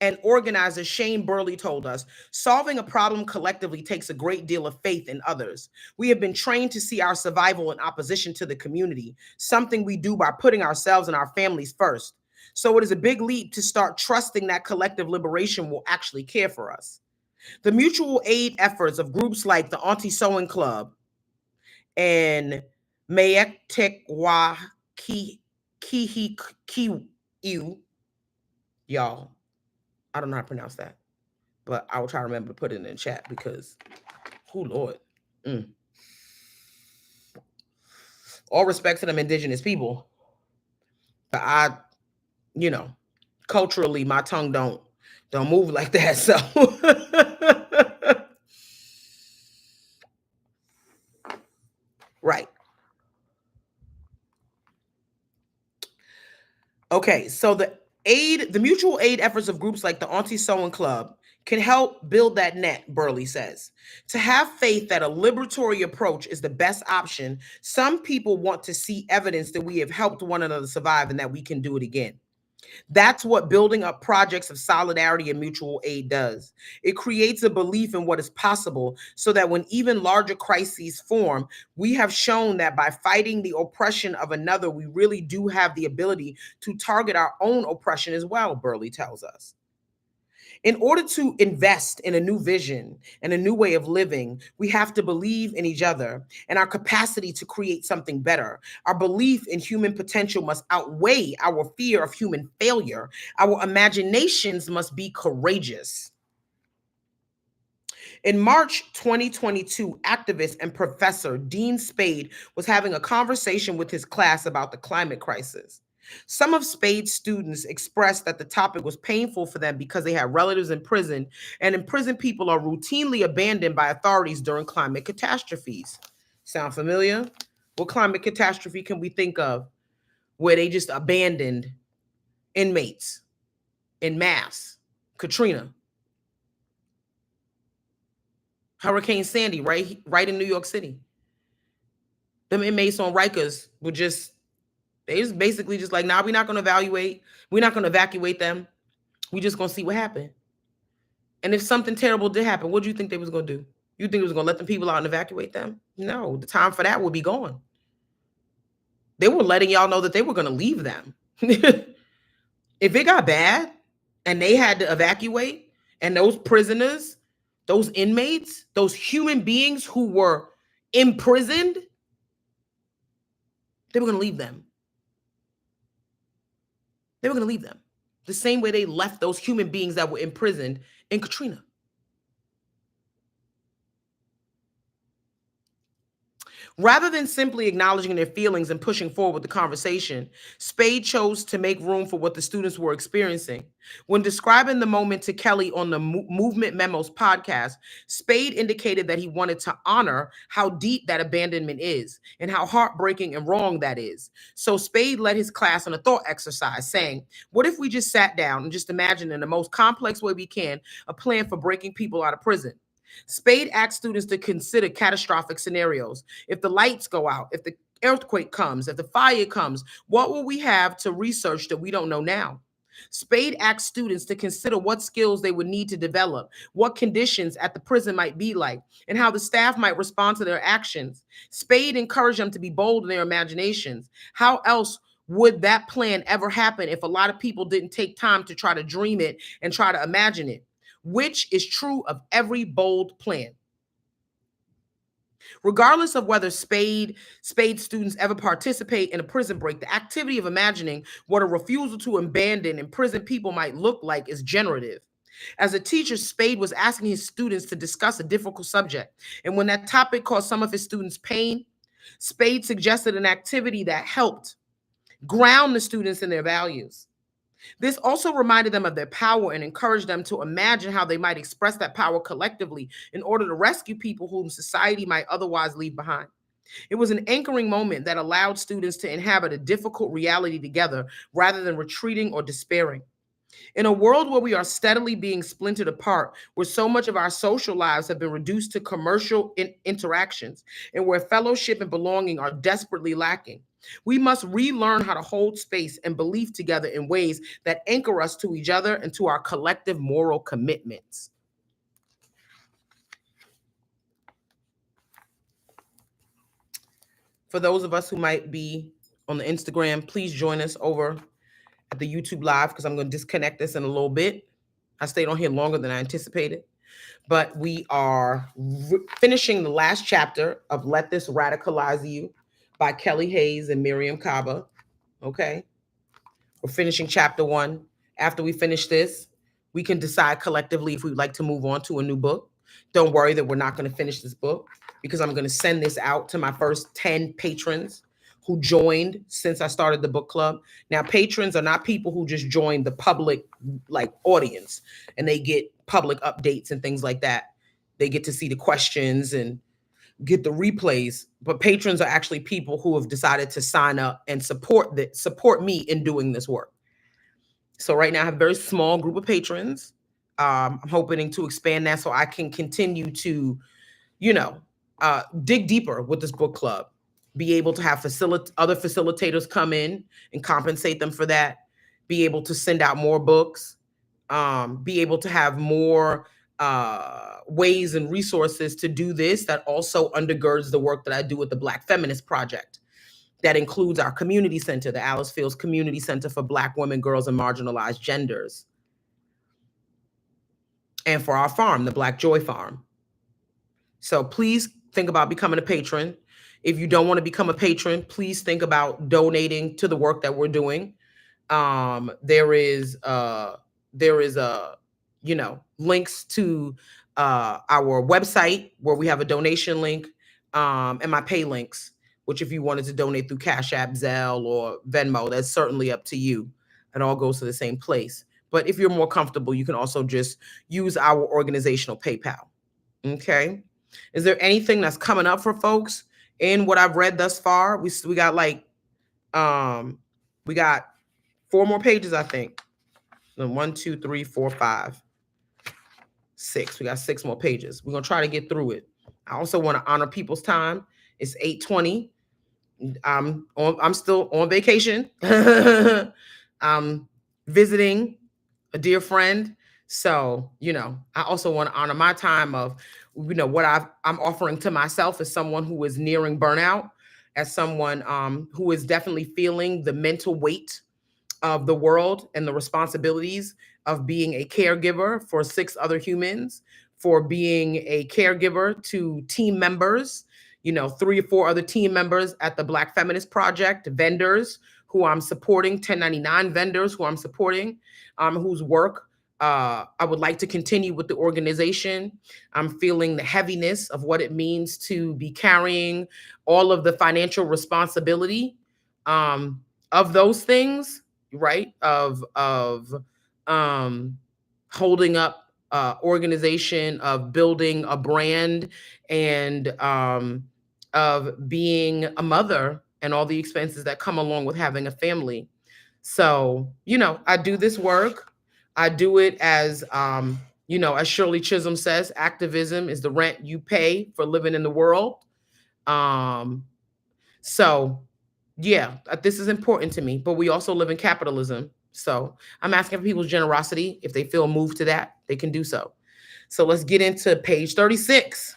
Speaker 1: and organizer Shane Burley told us, solving a problem collectively takes a great deal of faith in others. We have been trained to see our survival in opposition to the community, something we do by putting ourselves and our families first. So it is a big leap to start trusting that collective liberation will actually care for us. The mutual aid efforts of groups like the Auntie Sewing Club and Mayektekwa Kihikiu, y'all, I don't know how to pronounce that, but I will try to remember to put it in the chat because, oh Lord. All respect to them indigenous people, but culturally, my tongue don't Don't move like that. So, right. Okay. So the mutual aid efforts of groups like the Auntie Sewing Club can help build that net, Burley says. To have faith that a liberatory approach is the best option, some people want to see evidence that we have helped one another survive and that we can do it again. That's what building up projects of solidarity and mutual aid does. It creates a belief in what is possible so that when even larger crises form, we have shown that by fighting the oppression of another, we really do have the ability to target our own oppression as well, Burley tells us. In order to invest in a new vision and a new way of living, we have to believe in each other and our capacity to create something better. Our belief in human potential must outweigh our fear of human failure. Our imaginations must be courageous. In March 2022, activist and professor Dean Spade was having a conversation with his class about the climate crisis. Some of Spade's students expressed that the topic was painful for them because they had relatives in prison, and imprisoned people are routinely abandoned by authorities during climate catastrophes. Sound familiar? What climate catastrophe can we think of where they just abandoned inmates in mass? Katrina. Hurricane Sandy, right in New York City. Them inmates on Rikers were they just basically just like, nah, we're not going to evacuate them. We just going to see what happened. And if something terrible did happen, what do you think they was going to do? You think it was going to let them people out and evacuate them? No, the time for that would be gone. They were letting y'all know that they were going to leave them. If it got bad and they had to evacuate, and those prisoners, those inmates, those human beings who were imprisoned, they were going to leave them. They were going to leave them the same way they left those human beings that were imprisoned in Katrina. Rather than simply acknowledging their feelings and pushing forward with the conversation, Spade chose to make room for what the students were experiencing. When describing the moment to Kelly on the Movement Memos podcast, Spade indicated that he wanted to honor how deep that abandonment is and how heartbreaking and wrong that is. So Spade led his class on a thought exercise saying, what if we just sat down and just imagined in the most complex way we can a plan for breaking people out of prison? Spade asked students to consider catastrophic scenarios. If the lights go out, if the earthquake comes, if the fire comes, what will we have to research that we don't know now? Spade asked students to consider what skills they would need to develop, what conditions at the prison might be like, and how the staff might respond to their actions. Spade encouraged them to be bold in their imaginations. How else would that plan ever happen if a lot of people didn't take time to try to dream it and try to imagine it? Which is true of every bold plan. Regardless of whether Spade students ever participate in a prison break, the activity of imagining what a refusal to abandon imprisoned people might look like is generative. As a teacher, Spade was asking his students to discuss a difficult subject. And when that topic caused some of his students pain, Spade suggested an activity that helped ground the students in their values. This also reminded them of their power and encouraged them to imagine how they might express that power collectively in order to rescue people whom society might otherwise leave behind. It was an anchoring moment that allowed students to inhabit a difficult reality together rather than retreating or despairing. In a world where we are steadily being splintered apart, where so much of our social lives have been reduced to commercial interactions, and where fellowship and belonging are desperately lacking, we must relearn how to hold space and belief together in ways that anchor us to each other and to our collective moral commitments. For those of us who might be on the Instagram, please join us over at the YouTube live because I'm going to disconnect this in a little bit. I stayed on here longer than I anticipated, but we are finishing the last chapter of Let This Radicalize You by Kelly Hayes and Miriam Kaba. Okay. We're finishing chapter 1. After we finish this, we can decide collectively if we'd like to move on to a new book. Don't worry that we're not going to finish this book because I'm going to send this out to my first 10 patrons who joined since I started the book club. Now, patrons are not people who just join the public like audience and they get public updates and things like that. They get to see the questions and get the replays, but patrons are actually people who have decided to sign up and support me in doing this work. So right now I have a very small group of patrons. I'm hoping to expand that so I can continue to, you know, dig deeper with this book club, be able to have other facilitators come in and compensate them for that, be able to send out more books, be able to have more ways and resources to do this that also undergirds the work that I do with the Black Feminist Project. That includes our community center, the Alice Fields Community Center for Black women, girls, and marginalized genders. And for our farm, the Black Joy Farm. So please think about becoming a patron. If you don't want to become a patron, please think about donating to the work that we're doing. There is links to our website where we have a donation link, and my pay links, which if you wanted to donate through Cash App, Zelle, or Venmo, that's certainly up to you. It all goes to the same place. But if you're more comfortable, you can also just use our organizational PayPal. Okay. Is there anything that's coming up for folks in what I've read thus far? We got we got 4 more pages, I think. 1, 2, 3, 4, 5, 6. We got 6 more pages. We're gonna try to get through it. I also want to honor people's time. It's 8:20. I'm still on vacation. I'm visiting a dear friend. So, I also want to honor my time of, what I'm offering to myself as someone who is nearing burnout, as someone who is definitely feeling the mental weight of the world and the responsibilities of being a caregiver for 6 other humans, for being a caregiver to team members, 3 or 4 other team members at the Black Feminist Project, vendors who I'm supporting, 1099 vendors who I'm supporting, whose work I would like to continue with the organization. I'm feeling the heaviness of what it means to be carrying all of the financial responsibility of those things, right? Of holding up organization, of building a brand, and of being a mother and all the expenses that come along with having a family. So, I do this work. I do it as, as Shirley Chisholm says, activism is the rent you pay for living in the world. So yeah, this is important to me, but we also live in capitalism. So I'm asking for people's generosity. If they feel moved to that, they can do so. So let's get into page 36.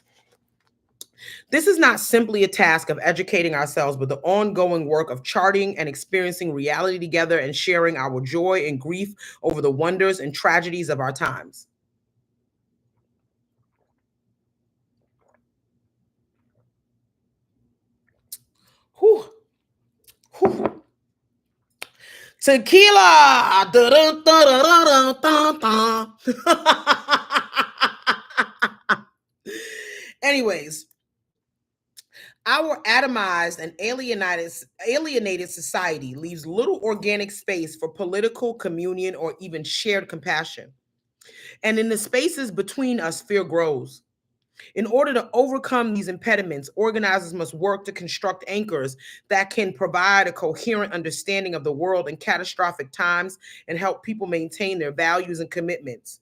Speaker 1: This is not simply a task of educating ourselves, but the ongoing work of charting and experiencing reality together and sharing our joy and grief over the wonders and tragedies of our times. Whew. Whew. Tequila. Anyways, our atomized and alienated society leaves little organic space for political communion or even shared compassion. And in the spaces between us, fear grows. In order to overcome these impediments, organizers must work to construct anchors that can provide a coherent understanding of the world in catastrophic times and help people maintain their values and commitments.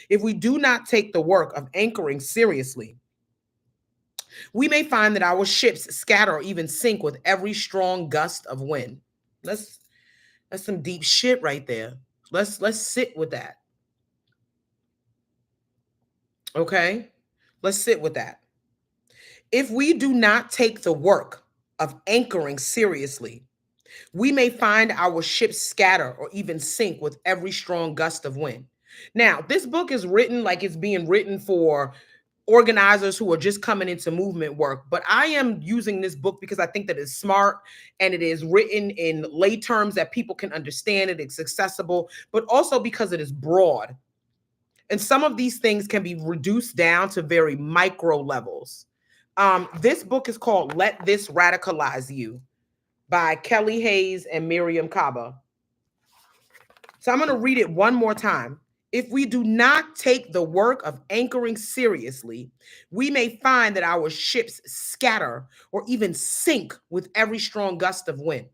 Speaker 1: If we do not take the work of anchoring seriously, we may find that our ships scatter or even sink with every strong gust of wind. That's some deep shit right there. Let's sit with that. Okay? Let's sit with that. If we do not take the work of anchoring seriously, we may find our ships scatter or even sink with every strong gust of wind. Now, this book is written like it's being written for organizers who are just coming into movement work, but I am using this book because I think that it's smart and it is written in lay terms that people can understand it. It's accessible, but also because it is broad. And some of these things can be reduced down to very micro levels. This book is called Let This Radicalize You by Kelly Hayes and Miriam Kaba. So I'm going to read it one more time. If we do not take the work of anchoring seriously, we may find that our ships scatter or even sink with every strong gust of wind.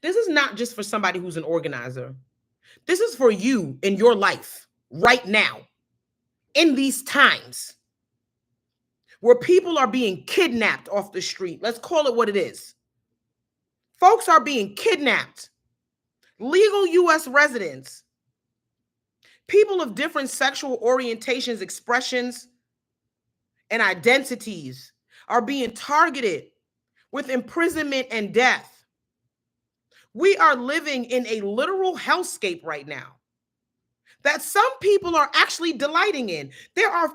Speaker 1: This is not just for somebody who's an organizer. This is for you in your life right now, in these times where people are being kidnapped off the street. Let's call it what it is. Folks are being kidnapped. Legal U.S. residents, people of different sexual orientations, expressions, and identities are being targeted with imprisonment and death. We are living in a literal hellscape right now that some people are actually delighting in. There are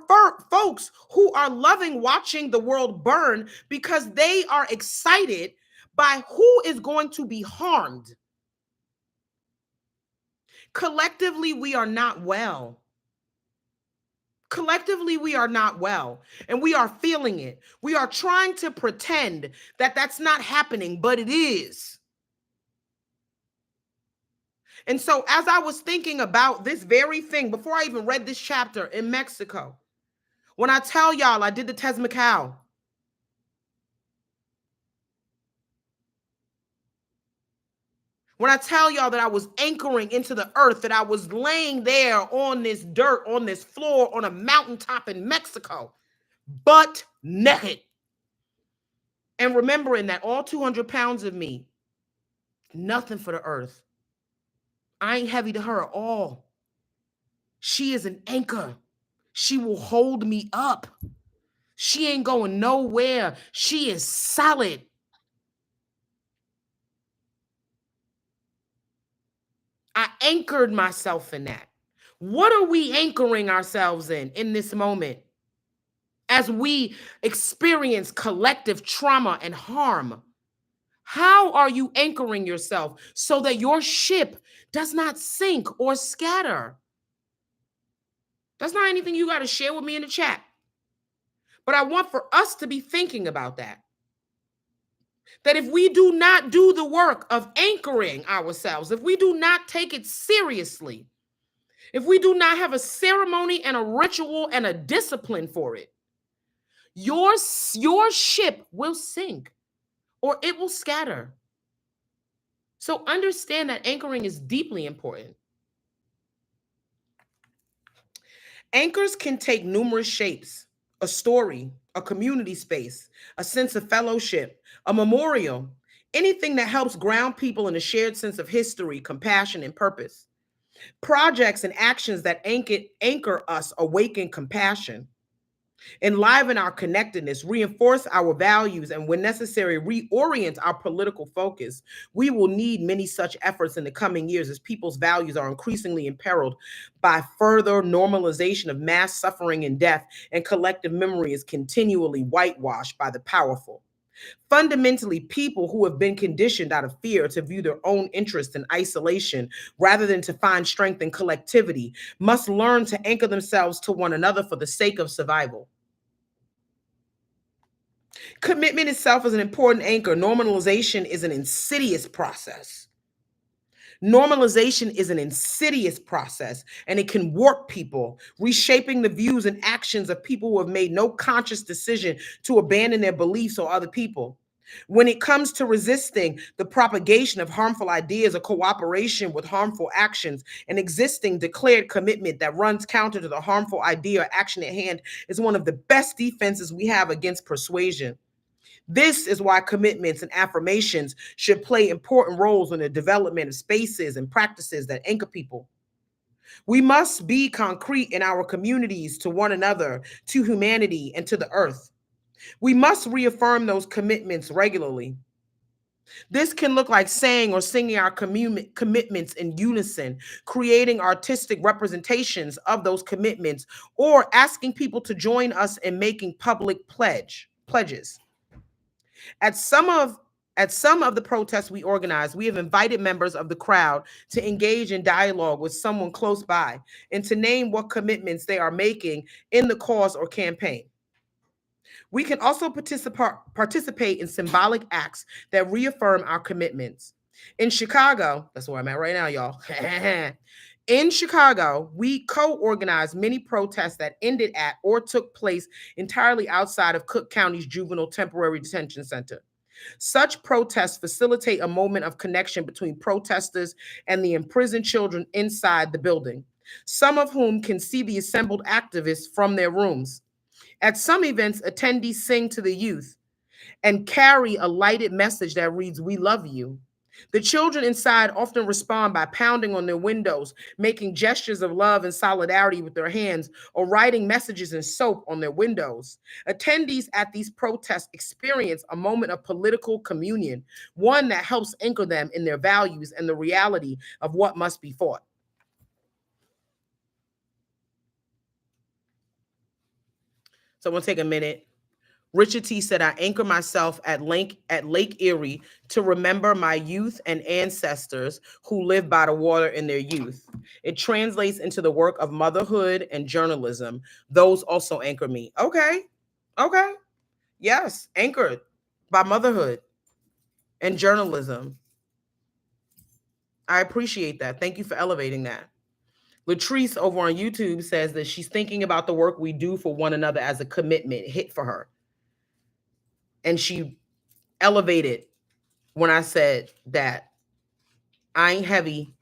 Speaker 1: folks who are loving watching the world burn because they are excited by who is going to be harmed. Collectively, we are not well. Collectively, we are not well, and we are feeling it. We are trying to pretend that that's not happening, but it is. And so as I was thinking about this very thing, before I even read this chapter in Mexico, when I tell y'all I did the Tezmacao, when I tell y'all that I was anchoring into the earth, that I was laying there on this dirt, on this floor, on a mountaintop in Mexico, butt naked, and remembering that all 200 pounds of me, nothing for the earth. I ain't heavy to her at all. She is an anchor. She will hold me up. She ain't going nowhere. She is solid. I anchored myself in that. What are we anchoring ourselves in this moment as we experience collective trauma and harm? How are you anchoring yourself so that your ship does not sink or scatter? That's not anything you got to share with me in the chat. But I want for us to be thinking about that. That if we do not do the work of anchoring ourselves, if we do not take it seriously, if we do not have a ceremony and a ritual and a discipline for it, your ship will sink or it will scatter. So understand that anchoring is deeply important. Anchors can take numerous shapes: a story, a community space, a sense of fellowship, a memorial, anything that helps ground people in a shared sense of history, compassion, and purpose. Projects and actions that anchor us awaken compassion, enliven our connectedness, reinforce our values, and when necessary, reorient our political focus. We will need many such efforts in the coming years as people's values are increasingly imperiled by further normalization of mass suffering and death, and collective memory is continually whitewashed by the powerful. Fundamentally, people who have been conditioned out of fear to view their own interests in isolation rather than to find strength in collectivity must learn to anchor themselves to one another for the sake of survival. Commitment itself is an important anchor. Normalization is an insidious process. Normalization is an insidious process, and it can warp people, reshaping the views and actions of people who have made no conscious decision to abandon their beliefs or other people. When it comes to resisting the propagation of harmful ideas or cooperation with harmful actions, an existing declared commitment that runs counter to the harmful idea or action at hand is one of the best defenses we have against persuasion. This is why commitments and affirmations should play important roles in the development of spaces and practices that anchor people. We must be concrete in our communities to one another, to humanity, and to the earth. We must reaffirm those commitments regularly. This can look like saying or singing our commitments in unison, creating artistic representations of those commitments, or asking people to join us in making public pledges. At some of the protests we organized, we have invited members of the crowd to engage in dialogue with someone close by and to name what commitments they are making in the cause or campaign. We can also participate in symbolic acts that reaffirm our commitments. In Chicago, that's where I'm at right now, y'all. In Chicago, we co-organized many protests that ended at or took place entirely outside of Cook County's Juvenile Temporary Detention Center. Such protests facilitate a moment of connection between protesters and the imprisoned children inside the building, some of whom can see the assembled activists from their rooms. At some events, attendees sing to the youth and carry a lighted message that reads, "We love you." The children inside often respond by pounding on their windows, making gestures of love and solidarity with their hands, or writing messages in soap on their windows. Attendees at these protests experience a moment of political communion, one that helps anchor them in their values and the reality of what must be fought. So I'm going to take a minute. Richard T said, I anchor myself at Lake Erie to remember my youth and ancestors who lived by the water in their youth. It translates into the work of motherhood and journalism. Those also anchor me. Okay. Okay. Yes. Anchored by motherhood and journalism. I appreciate that. Thank you for elevating that. Latrice over on YouTube says that she's thinking about the work we do for one another as a commitment hit for her. And she elevated when I said that I ain't heavy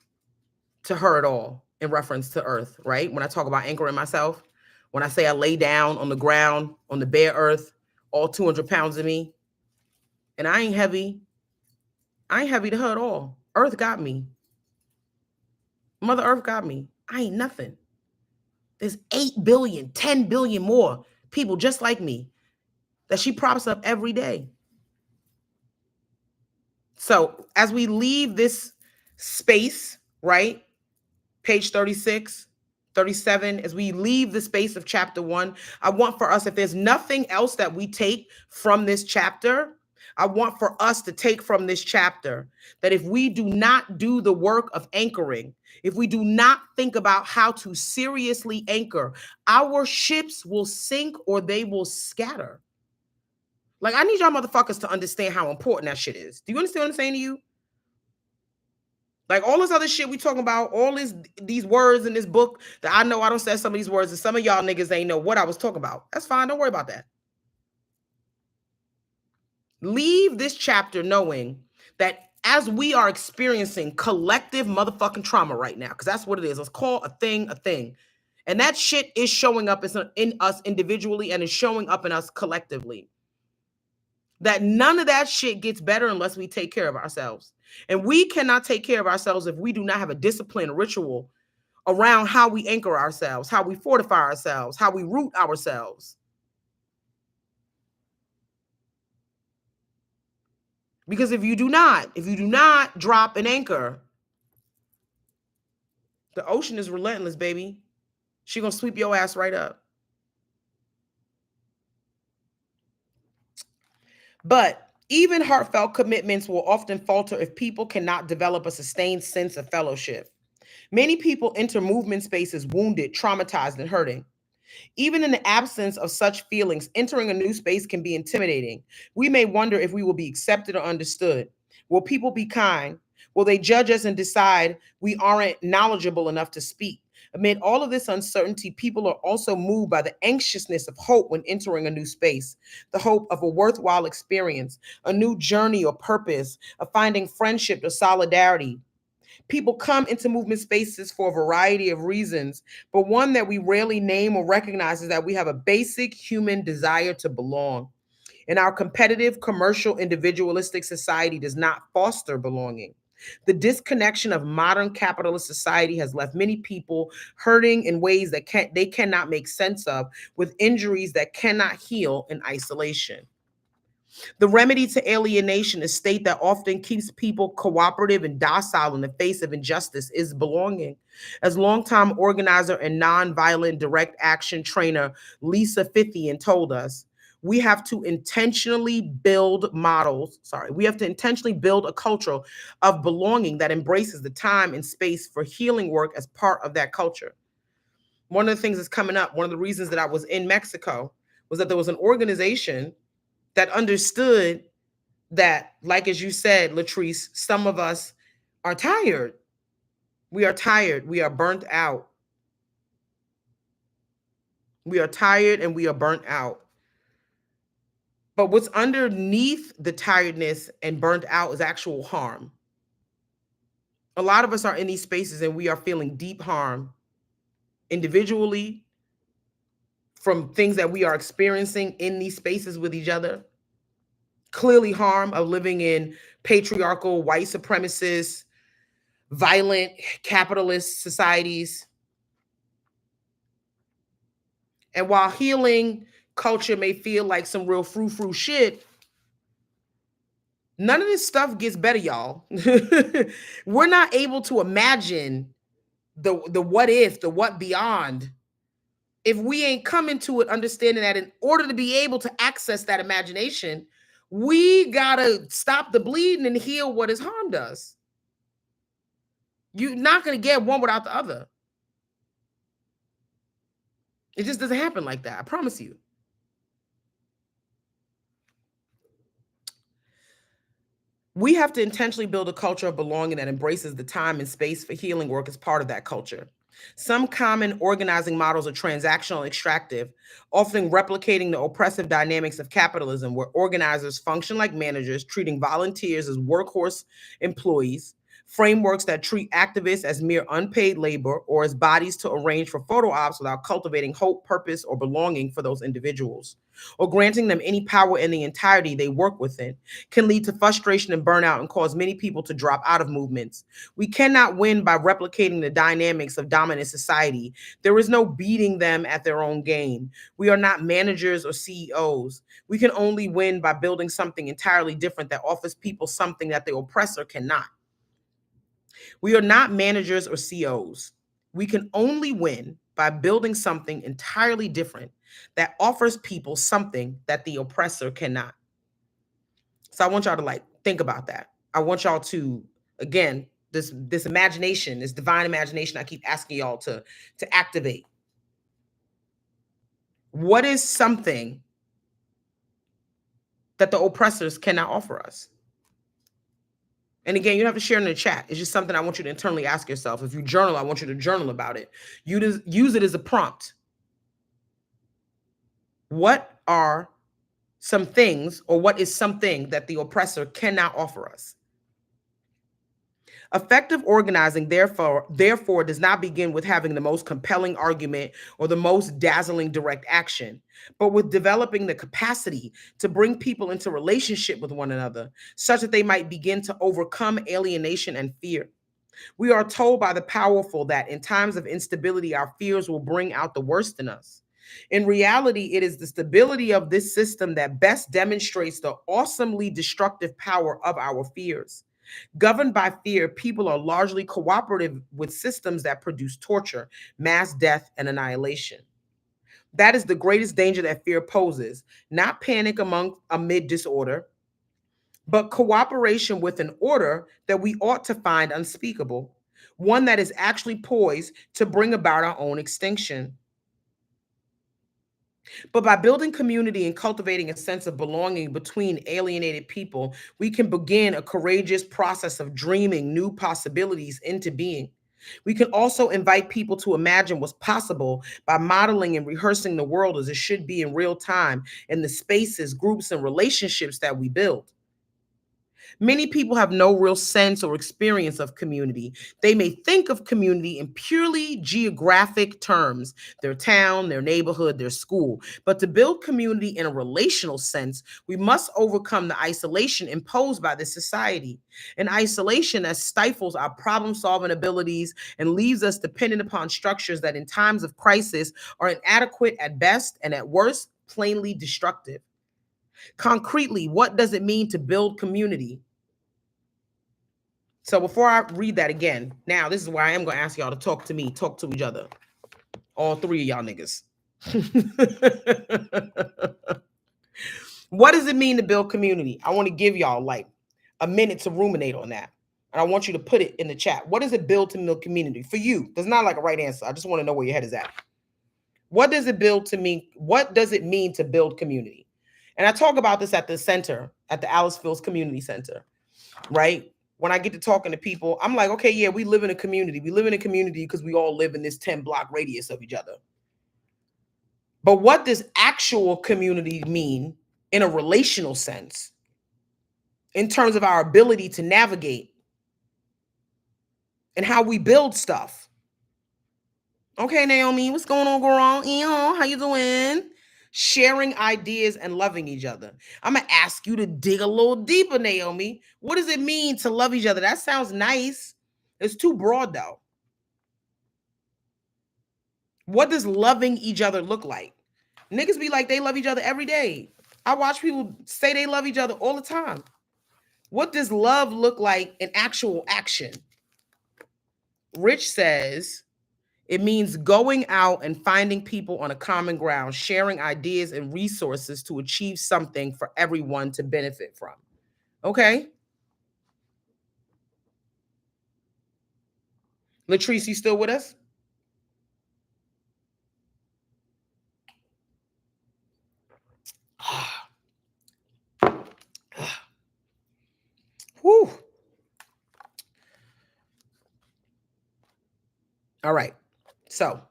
Speaker 1: to her at all in reference to earth, right? When I talk about anchoring myself, when I say I lay down on the ground, on the bare earth, all 200 pounds of me, and I ain't heavy to her at all. Earth got me. Mother Earth got me. I ain't nothing. There's 8 billion, 10 billion more people just like me that she props up every day. So as we leave this space, right? Page 36, 37, as we leave the space of chapter 1, I want for us, if there's nothing else that we take from this chapter, I want for us to take from this chapter that if we do not do the work of anchoring, if we do not think about how to seriously anchor, our ships will sink or they will scatter. Like, I need y'all motherfuckers to understand how important that shit is. Do you understand what I'm saying to you? Like, all this other shit we talking about, all these words in this book that I know I don't say some of these words, and some of y'all niggas ain't know what I was talking about. That's fine. Don't worry about that. Leave this chapter knowing that as we are experiencing collective motherfucking trauma right now, because that's what it is. Let's call a thing a thing. And that shit is showing up in us individually and is showing up in us collectively. That none of that shit gets better unless we take care of ourselves. And we cannot take care of ourselves if we do not have a disciplined ritual around how we anchor ourselves, how we fortify ourselves, how we root ourselves. Because if you do not drop an anchor, the ocean is relentless, baby. She's going to sweep your ass right up. But even heartfelt commitments will often falter if people cannot develop a sustained sense of fellowship. Many people enter movement spaces wounded, traumatized, and hurting. Even in the absence of such feelings, entering a new space can be intimidating. We may wonder if we will be accepted or understood. Will people be kind? Will they judge us and decide we aren't knowledgeable enough to speak? Amid all of this uncertainty, people are also moved by the anxiousness of hope when entering a new space, the hope of a worthwhile experience, a new journey or purpose, of finding friendship or solidarity. People come into movement spaces for a variety of reasons, but one that we rarely name or recognize is that we have a basic human desire to belong. And our competitive, commercial, individualistic society does not foster belonging. The disconnection of modern capitalist society has left many people hurting in ways that they cannot make sense of, with injuries that cannot heal in isolation. The remedy to alienation, a state that often keeps people cooperative and docile in the face of injustice, is belonging. As longtime organizer and nonviolent direct action trainer Lisa Fithian told us, we have to intentionally build a culture of belonging that embraces the time and space for healing work as part of that culture. One of the things that's coming up, one of the reasons that I was in Mexico was that there was an organization that understood that, like as you said, Latrice, some of us are tired. We are tired. We are burnt out. We are tired and we are burnt out. But what's underneath the tiredness and burnt out is actual harm. A lot of us are in these spaces and we are feeling deep harm individually from things that we are experiencing in these spaces with each other. Clearly, harm of living in patriarchal, white supremacist, violent, capitalist societies. And while healing culture may feel like some real frou-frou shit, none of this stuff gets better, y'all. We're not able to imagine the what if, the what beyond, if we ain't coming to it understanding that in order to be able to access that imagination, we gotta stop the bleeding and heal what has harmed us. You're not gonna get one without the other. It just doesn't happen like that. I promise you. We have to intentionally build a culture of belonging that embraces the time and space for healing work as part of that culture. Some common organizing models are transactional and extractive, often replicating the oppressive dynamics of capitalism, where organizers function like managers, treating volunteers as workhorse employees, frameworks that treat activists as mere unpaid labor or as bodies to arrange for photo ops without cultivating hope, purpose, or belonging for those individuals, or granting them any power in the entirety they work within, can lead to frustration and burnout and cause many people to drop out of movements. We cannot win by replicating the dynamics of dominant society. There is no beating them at their own game. We are not managers or CEOs. We can only win by building something entirely different that offers people something that the oppressor cannot. We are not managers or CEOs. We can only win by building something entirely different that offers people something that the oppressor cannot. So I want y'all to like think about that. I want y'all to, again, this imagination, this divine imagination I keep asking y'all to activate. What is something that the oppressors cannot offer us? And again, you don't have to share in the chat. It's just something I want you to internally ask yourself. If you journal, I want you to journal about it. You just use it as a prompt. What are some things, or what is something that the oppressor cannot offer us? Effective organizing, therefore, does not begin with having the most compelling argument or the most dazzling direct action, but with developing the capacity to bring people into relationship with one another, such that they might begin to overcome alienation and fear. We are told by the powerful that in times of instability, our fears will bring out the worst in us. In reality, it is the stability of this system that best demonstrates the awesomely destructive power of our fears. Governed by fear, people are largely cooperative with systems that produce torture, mass death, and annihilation. That is the greatest danger that fear poses, not panic amid disorder, but cooperation with an order that we ought to find unspeakable, one that is actually poised to bring about our own extinction. But by building community and cultivating a sense of belonging between alienated people, we can begin a courageous process of dreaming new possibilities into being. We can also invite people to imagine what's possible by modeling and rehearsing the world as it should be in real time in the spaces, groups, and relationships that we build. Many people have no real sense or experience of community. They may think of community in purely geographic terms, their town, their neighborhood, their school. But to build community in a relational sense, we must overcome the isolation imposed by this society, an isolation that stifles our problem-solving abilities and leaves us dependent upon structures that in times of crisis are inadequate at best and at worst, plainly destructive. Concretely, what does it mean to build community? So before I read that again, now this is where I am going to ask y'all to talk to me, talk to each other. All three of y'all niggas. What does it mean to build community? I want to give y'all like a minute to ruminate on that. And I want you to put it in the chat. What does it build to build community? For you, there's not like a right answer. I just want to know where your head is at. What does it build to me? What does it mean to build community? And I talk about this at the center, at the Alice Fields Community Center, right? When I get to talking to people, I'm like, okay, yeah, we live in a community. We live in a community because we all live in this 10-block radius of each other. But what does actual community mean in a relational sense, in terms of our ability to navigate and how we build stuff? Okay, Naomi, what's going on, girl? How you doing? Sharing ideas and loving each other. I'm gonna ask you to dig a little deeper, Naomi. What does it mean to love each other? That sounds nice. It's too broad, though. What does loving each other look like? Niggas be like they love each other every day. I watch people say they love each other all the time. What does love look like in actual action? Rich says it means going out and finding people on a common ground, sharing ideas and resources to achieve something for everyone to benefit from. Okay. Latrice, you still with us? Whew. All right. So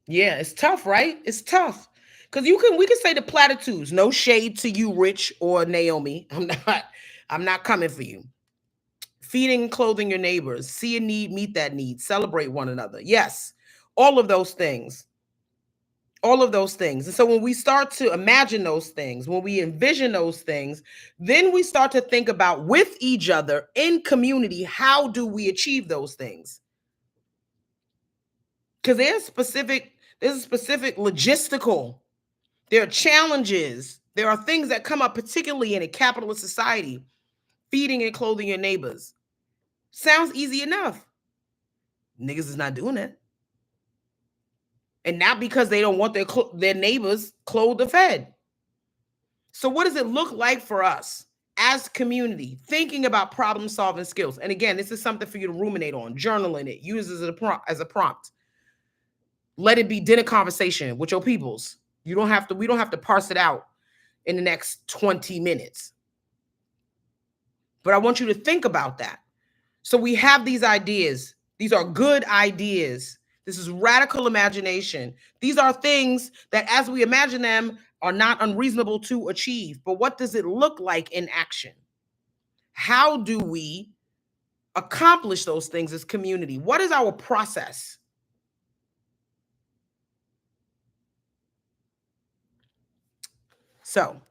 Speaker 1: yeah, it's tough, right? It's tough. Because we can say the platitudes. No shade to you, Rich or Naomi. I'm not coming for you. Feeding and clothing your neighbors, see a need, meet that need, celebrate one another. Yes, all of those things. All of those things. And so when we start to imagine those things, when we envision those things, then we start to think about with each other in community, how do we achieve those things? Because there's a specific logistical, there are challenges, there are things that come up, particularly in a capitalist society. Feeding and clothing your neighbors sounds easy enough. Niggas is not doing that. And not because they don't want their neighbors clothed or fed. So what does it look like for us as community, thinking about problem solving skills? And again, this is something for you to ruminate on, journaling it, use it as a prompt. Let it be dinner conversation with your peoples. We don't have to parse it out in the next 20 minutes. But I want you to think about that. So we have these ideas. These are good ideas. This is radical imagination. These are things that, as we imagine them, are not unreasonable to achieve. But what does it look like in action? How do we accomplish those things as community? What is our process? So,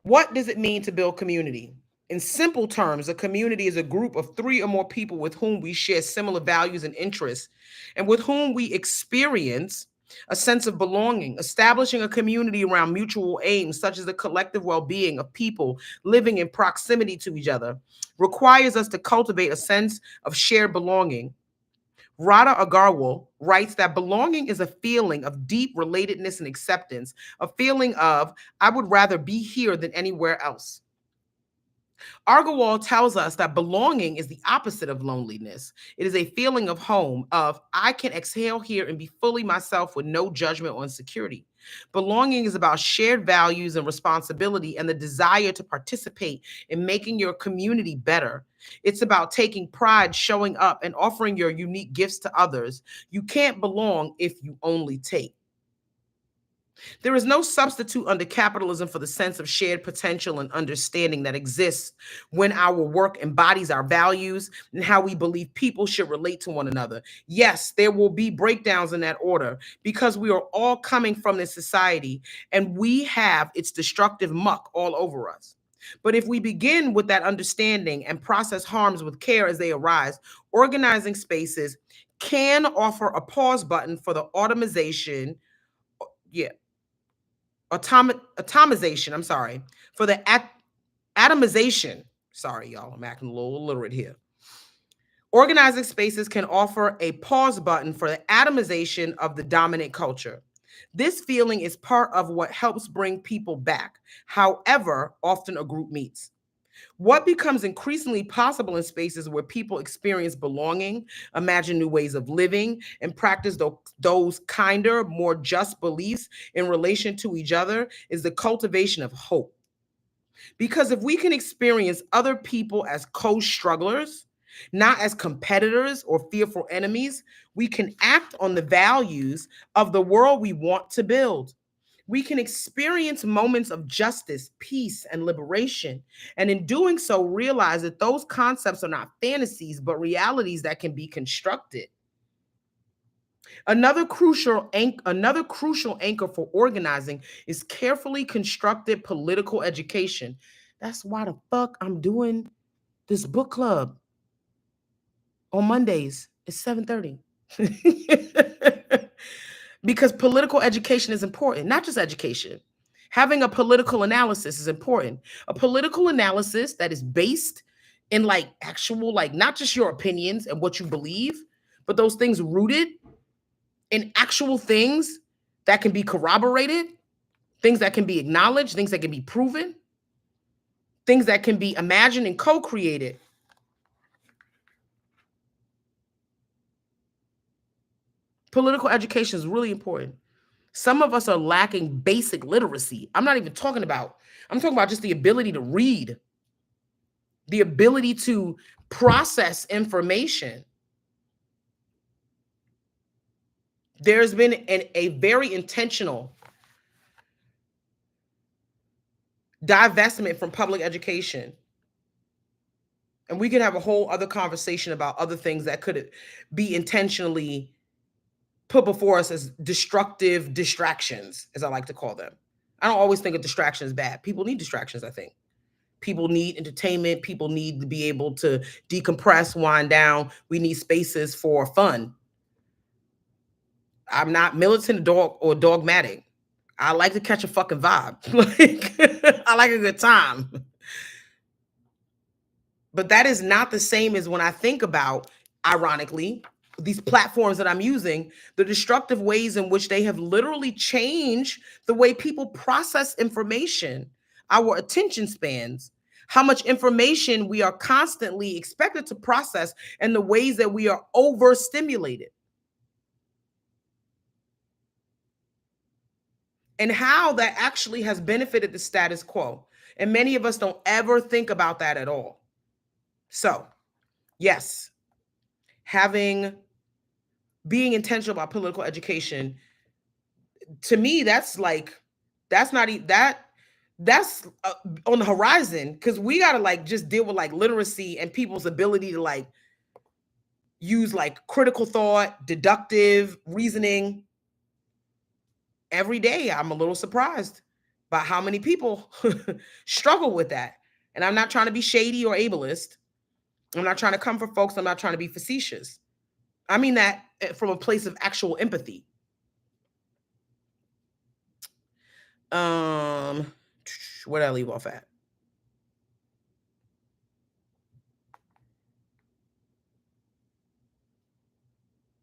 Speaker 1: what does it mean to build community? In simple terms, a community is a group of 3 or more people with whom we share similar values and interests, and with whom we experience a sense of belonging. Establishing a community around mutual aims, such as the collective well-being of people living in proximity to each other, requires us to cultivate a sense of shared belonging. Radha Agarwal writes that belonging is a feeling of deep relatedness and acceptance, a feeling of, I would rather be here than anywhere else. Agarwal tells us that belonging is the opposite of loneliness. It is a feeling of home, of I can exhale here and be fully myself with no judgment or insecurity. Belonging is about shared values and responsibility and the desire to participate in making your community better. It's about taking pride, showing up, and offering your unique gifts to others. You can't belong if you only take. There is no substitute under capitalism for the sense of shared potential and understanding that exists when our work embodies our values and how we believe people should relate to one another. Yes, there will be breakdowns in that order because we are all coming from this society and we have its destructive muck all over us. But if we begin with that understanding and process harms with care as they arise, organizing spaces can offer a pause button for the automization. Yeah, atomization, I'm sorry, for the atomization. Sorry, y'all, I'm acting a little illiterate here. Organizing spaces can offer a pause button for the atomization of the dominant culture. This feeling is part of what helps bring people back, however often a group meets. What becomes increasingly possible in spaces where people experience belonging, imagine new ways of living, and practice those kinder, more just beliefs in relation to each other is the cultivation of hope. Because if we can experience other people as co strugglers, not as competitors or fearful enemies, we can act on the values of the world we want to build. We can experience moments of justice, peace, and liberation. And in doing so, realize that those concepts are not fantasies, but realities that can be constructed. Another crucial anchor for organizing is carefully constructed political education. That's why the fuck I'm doing this book club on Mondays at 7:30. Because political education is important, not just education. Having a political analysis is important. A political analysis that is based in like actual, like not just your opinions and what you believe, but those things rooted in actual things that can be corroborated, things that can be acknowledged, things that can be proven, things that can be imagined and co-created. Political education is really important. Some of us are lacking basic literacy. I'm talking about just the ability to read, the ability to process information. There's been a very intentional divestment from public education. And we could have a whole other conversation about other things that could be intentionally put before us as destructive distractions, as I like to call them. I don't always think a distraction is bad. People need distractions, I think. People need entertainment. People need to be able to decompress, wind down. We need spaces for fun. I'm not militant or dogmatic. I like to catch a fucking vibe. Like, I like a good time. But that is not the same as when I think about, ironically, these platforms that I'm using, the destructive ways in which they have literally changed the way people process information, our attention spans, how much information we are constantly expected to process, and the ways that we are overstimulated, and how that actually has benefited the status quo. And many of us don't ever think about that at all. So, yes, having being intentional about political education, to me, that's like, that's not that that's on the horizon, because we got to like just deal with like literacy and people's ability to like use like critical thought, deductive reasoning. Every day I'm a little surprised by how many people struggle with that. And I'm not trying to be shady or ableist. I'm not trying to come for folks. I'm not trying to be facetious. I mean that from a place of actual empathy. Um, where did I leave off at?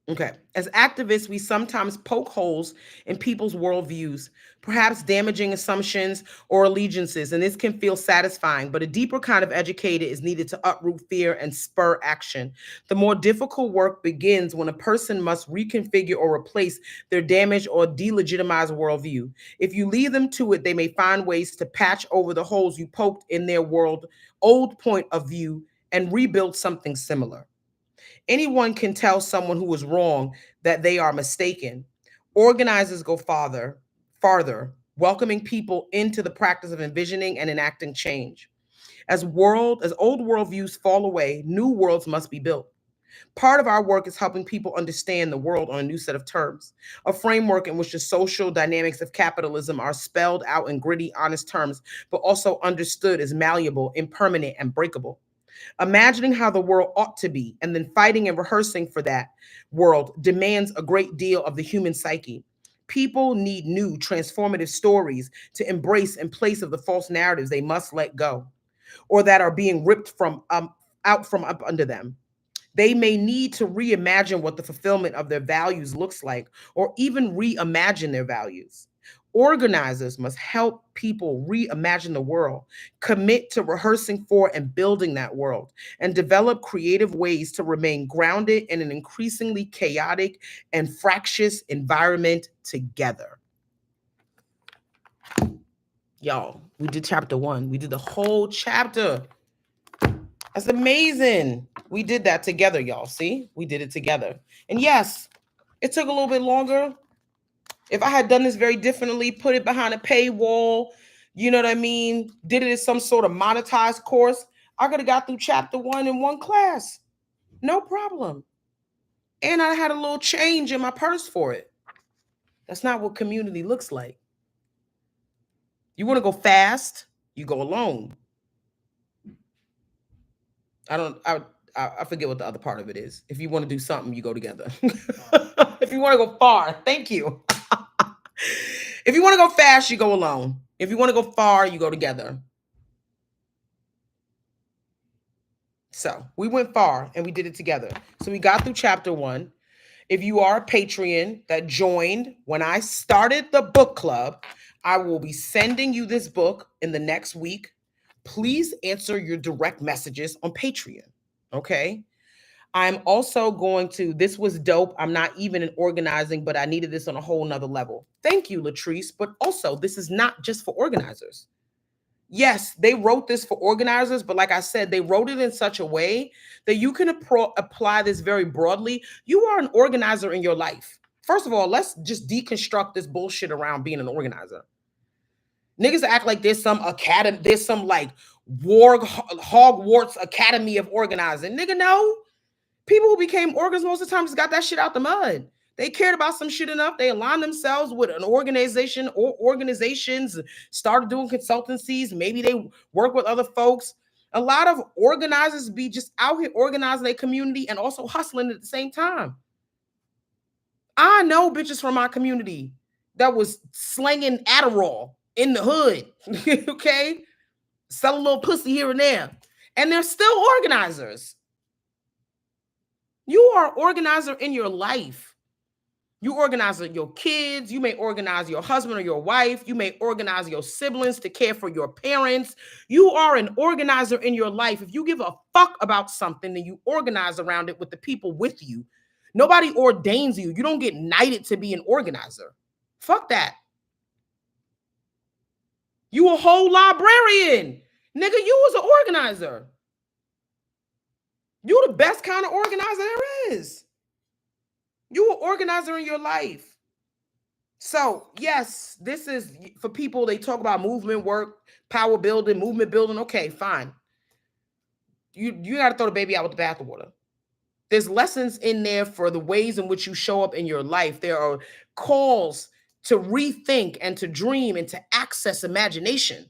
Speaker 1: Okay. As activists, we sometimes poke holes in people's worldviews, perhaps damaging assumptions or allegiances, and this can feel satisfying, but a deeper kind of educator is needed to uproot fear and spur action. The more difficult work begins when a person must reconfigure or replace their damaged or delegitimized worldview. If you leave them to it, they may find ways to patch over the holes you poked in their old point of view and rebuild something similar. Anyone can tell someone who is wrong that they are mistaken. Organizers go farther, welcoming people into the practice of envisioning and enacting change. As old worldviews fall away, new worlds must be built. Part of our work is helping people understand the world on a new set of terms, a framework in which the social dynamics of capitalism are spelled out in gritty, honest terms, but also understood as malleable, impermanent, and breakable. Imagining how the world ought to be and then fighting and rehearsing for that world demands a great deal of the human psyche. People need new transformative stories to embrace in place of the false narratives they must let go or that are being ripped from out from up under them. They may need to reimagine what the fulfillment of their values looks like, or even reimagine their values. Organizers must help people reimagine the world, commit to rehearsing for and building that world, and develop creative ways to remain grounded in an increasingly chaotic and fractious environment together. Y'all, we did chapter 1. We did the whole chapter. That's amazing. We did that together, y'all. See? We did it together. And yes, it took a little bit longer. If I had done this very differently, put it behind a paywall, you know what I mean? Did it as some sort of monetized course, I could have got through chapter 1 in one class. No problem. And I had a little change in my purse for it. That's not what community looks like. You want to go fast, you go alone. I forget what the other part of it is. If you want to do something, you go together. If you want to go far, thank you. If you want to go fast, you go alone. If you want to go far, you go together. So we went far and we did it together. So we got through chapter 1. If you are a Patreon that joined when I started the book club, I will be sending you this book in the next week. Please answer your direct messages on Patreon. Okay. I'm also going to, this was dope. I'm not even in organizing, but I needed this on a whole nother level. Thank you, Latrice. But also, this is not just for organizers. Yes, they wrote this for organizers, but like I said, they wrote it in such a way that you can apply this very broadly. You are an organizer in your life. First of all, let's just deconstruct this bullshit around being an organizer. Niggas act like there's some academy, there's some like Hogwarts Academy of Organizing. Nigga, no. People who became organizers most of the time just got that shit out the mud. They cared about some shit enough. They aligned themselves with an organization or organizations, started doing consultancies. Maybe they work with other folks. A lot of organizers be just out here organizing their community and also hustling at the same time. I know bitches from my community that was slinging Adderall in the hood, okay? Sell a little pussy here and there. And they're still organizers. You are an organizer in your life. You organize your kids. You may organize your husband or your wife. You may organize your siblings to care for your parents. You are an organizer in your life. If you give a fuck about something, then you organize around it with the people with you. Nobody ordains you. You don't get knighted to be an organizer. Fuck that. You a whole librarian. Nigga, you was an organizer. You the best kind of organizer there is. You an organizer in your life. So, yes, this is for people, they talk about movement work, power building, movement building. Okay, fine. You got to throw the baby out with the bathwater. There's lessons in there for the ways in which you show up in your life. There are calls to rethink and to dream and to access imagination.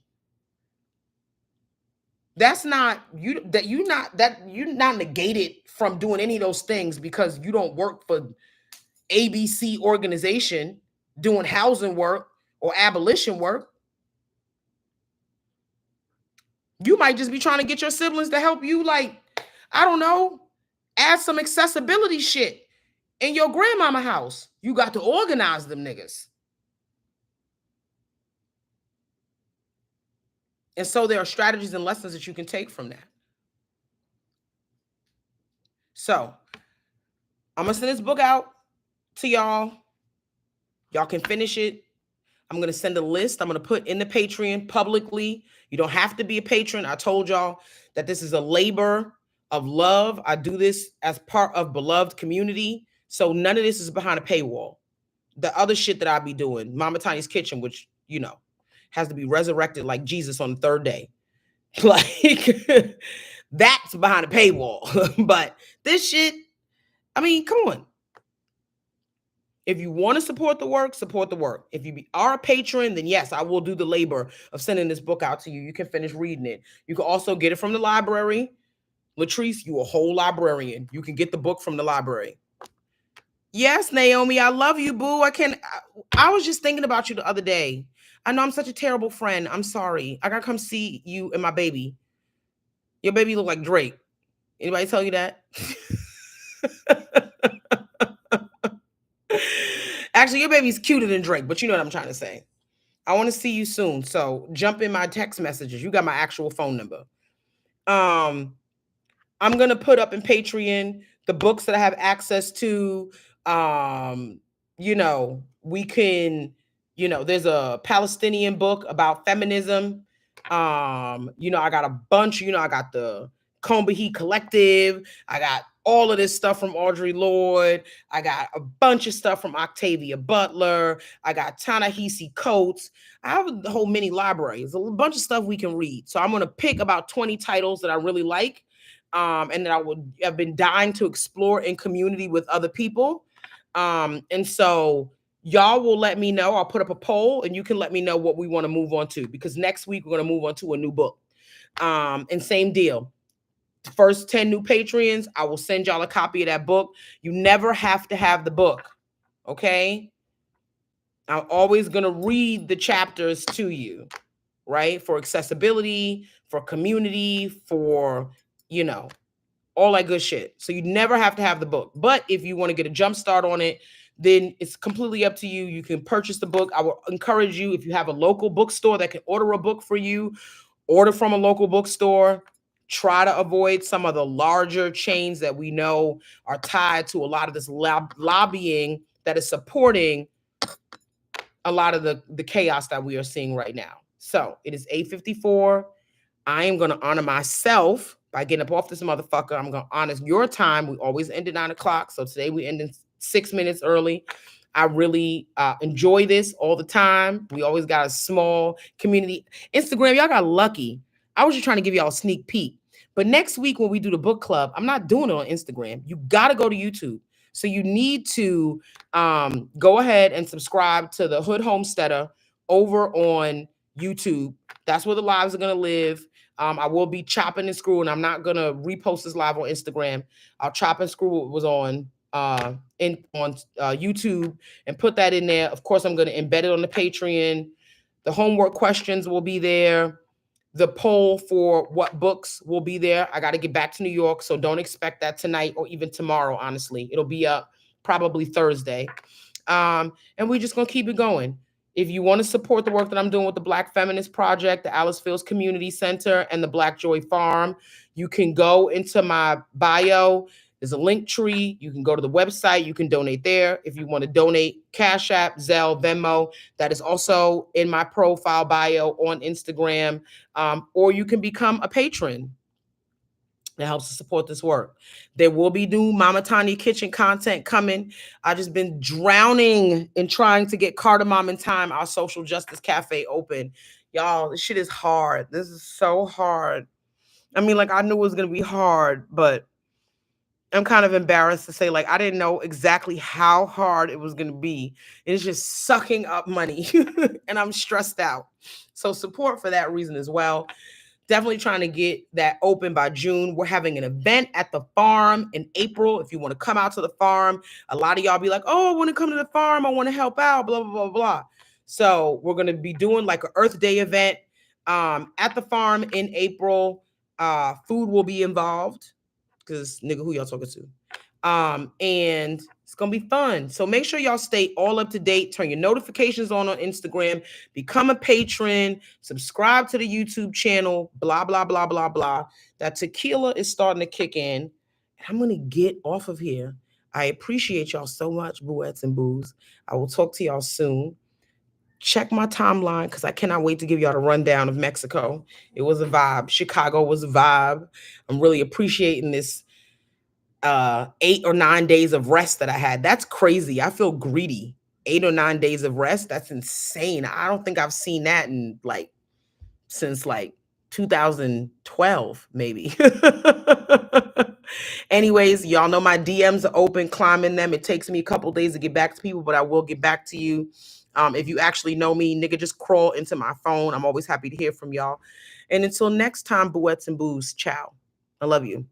Speaker 1: That's not you that you're not negated from doing any of those things because you don't work for ABC organization doing housing work or abolition work. You might just be trying to get your siblings to help you, like, I don't know, add some accessibility shit in your grandmama house. You got to organize them niggas. And so there are strategies and lessons that you can take from that. So I'm going to send this book out to y'all. Y'all can finish it. I'm going to send a list. I'm going to put in the Patreon publicly. You don't have to be a patron. I told y'all that this is a labor of love. I do this as part of beloved community. So none of this is behind a paywall. The other shit that I be doing, Mama Tanya's Kitchen, which, you know, has to be resurrected like Jesus on the third day. Like, that's behind a paywall. But this shit, I mean, come on. If you want to support the work, support the work. If you are a patron, then yes, I will do the labor of sending this book out to you. You can finish reading it. You can also get it from the library. Latrice, you a whole librarian. You can get the book from the library. Yes, Naomi, I love you, boo. I was just thinking about you the other day. I know I'm such a terrible friend. I'm sorry. I gotta come see you and my baby. Your baby look like Drake. Anybody tell you that? Actually, your baby's cuter than Drake, but you know what I'm trying to say. I want to see you soon. So jump in my text messages. You got my actual phone number. Um, I'm gonna put up in Patreon the books that I have access to. Um, we can, there's a Palestinian book about feminism. I got a bunch, I got the Combahee Collective, I got all of this stuff from Audre Lorde, I got a bunch of stuff from Octavia Butler, I got Ta-Nehisi Coates. I have a whole mini library. There's a bunch of stuff we can read. So I'm gonna pick about 20 titles that I really like, and that I would have been dying to explore in community with other people. And so y'all will let me know. I'll put up a poll and you can let me know what we want to move on to, because next week we're going to move on to a new book. And same deal. The first 10 new Patreons, I will send y'all a copy of that book. You never have to have the book. Okay. I'm always going to read the chapters to you, right? For accessibility, for community, for, all that good shit. So you never have to have the book. But if you want to get a jump start on it, then it's completely up to you. You can purchase the book. I will encourage you, if you have a local bookstore that can order a book for you, order from a local bookstore. Try to avoid some of the larger chains that we know are tied to a lot of this lobbying that is supporting a lot of the chaos that we are seeing right now. So it is 8:54. I am going to honor myself by getting up off this motherfucker. I'm going to honor your time. We always end at 9 o'clock. So today we end in 6 minutes early. I really enjoy this all the time. We always got a small community. Instagram, y'all got lucky. I was just trying to give y'all a sneak peek. But next week when we do the book club, I'm not doing it on Instagram. You got to go to YouTube. So you need to go ahead and subscribe to the Hood Homesteader over on YouTube. That's where the lives are going to live. I will be chopping and screwing. I'm not gonna repost this live on Instagram. I'll chop and screw what was on YouTube and put that in there. Of course, I'm gonna embed it on the Patreon. The homework questions will be there. The poll for what books will be there. I got to get back to New York, so don't expect that tonight or even tomorrow. Honestly, it'll be up probably Thursday, and we're just gonna keep it going. If you want to support the work that I'm doing with the Black Feminist Project, the Alice Fields Community Center, and the Black Joy Farm, you can go into my bio. There's a link tree. You can go to the website. You can donate there. If you want to donate, Cash App, Zelle, Venmo, that is also in my profile bio on Instagram. Or you can become a patron. That helps to support this work. There will be new Mama Tanya Kitchen content coming. I've just been drowning in trying to get Cardamom in Time, our social justice cafe, open. Y'all, this shit is hard. This is so hard. I mean, like, I knew it was going to be hard, but I'm kind of embarrassed to say, like, I didn't know exactly how hard it was going to be. It's just sucking up money and I'm stressed out. So support for that reason as well. Definitely trying to get that open by June. We're having an event at the farm in April. If you want to come out to the farm, a lot of y'all be like, oh, I want to come to the farm. I want to help out, blah, blah, blah, blah. So we're going to be doing like an Earth Day event at the farm in April. Food will be involved because nigga, who y'all talking to? And it's gonna be fun. So make sure y'all stay all up to date. Turn your notifications on Instagram. Become a patron. Subscribe to the YouTube channel. Blah blah blah blah blah. That tequila is starting to kick in. I'm gonna get off of here. I appreciate y'all so much, booettes and boos. I will talk to y'all soon. Check my timeline because I cannot wait to give y'all the rundown of Mexico. It was a vibe. Chicago was a vibe. I'm really appreciating this 8 or 9 days of rest that I had. That's crazy. I feel greedy. 8 or 9 days of rest. That's insane. I don't think I've seen that in since 2012, maybe. Anyways, y'all know my DMs are open, climbing them. It takes me a couple days to get back to people, but I will get back to you. If you actually know me, nigga, just crawl into my phone. I'm always happy to hear from y'all. And until next time, booettes and boos, ciao. I love you.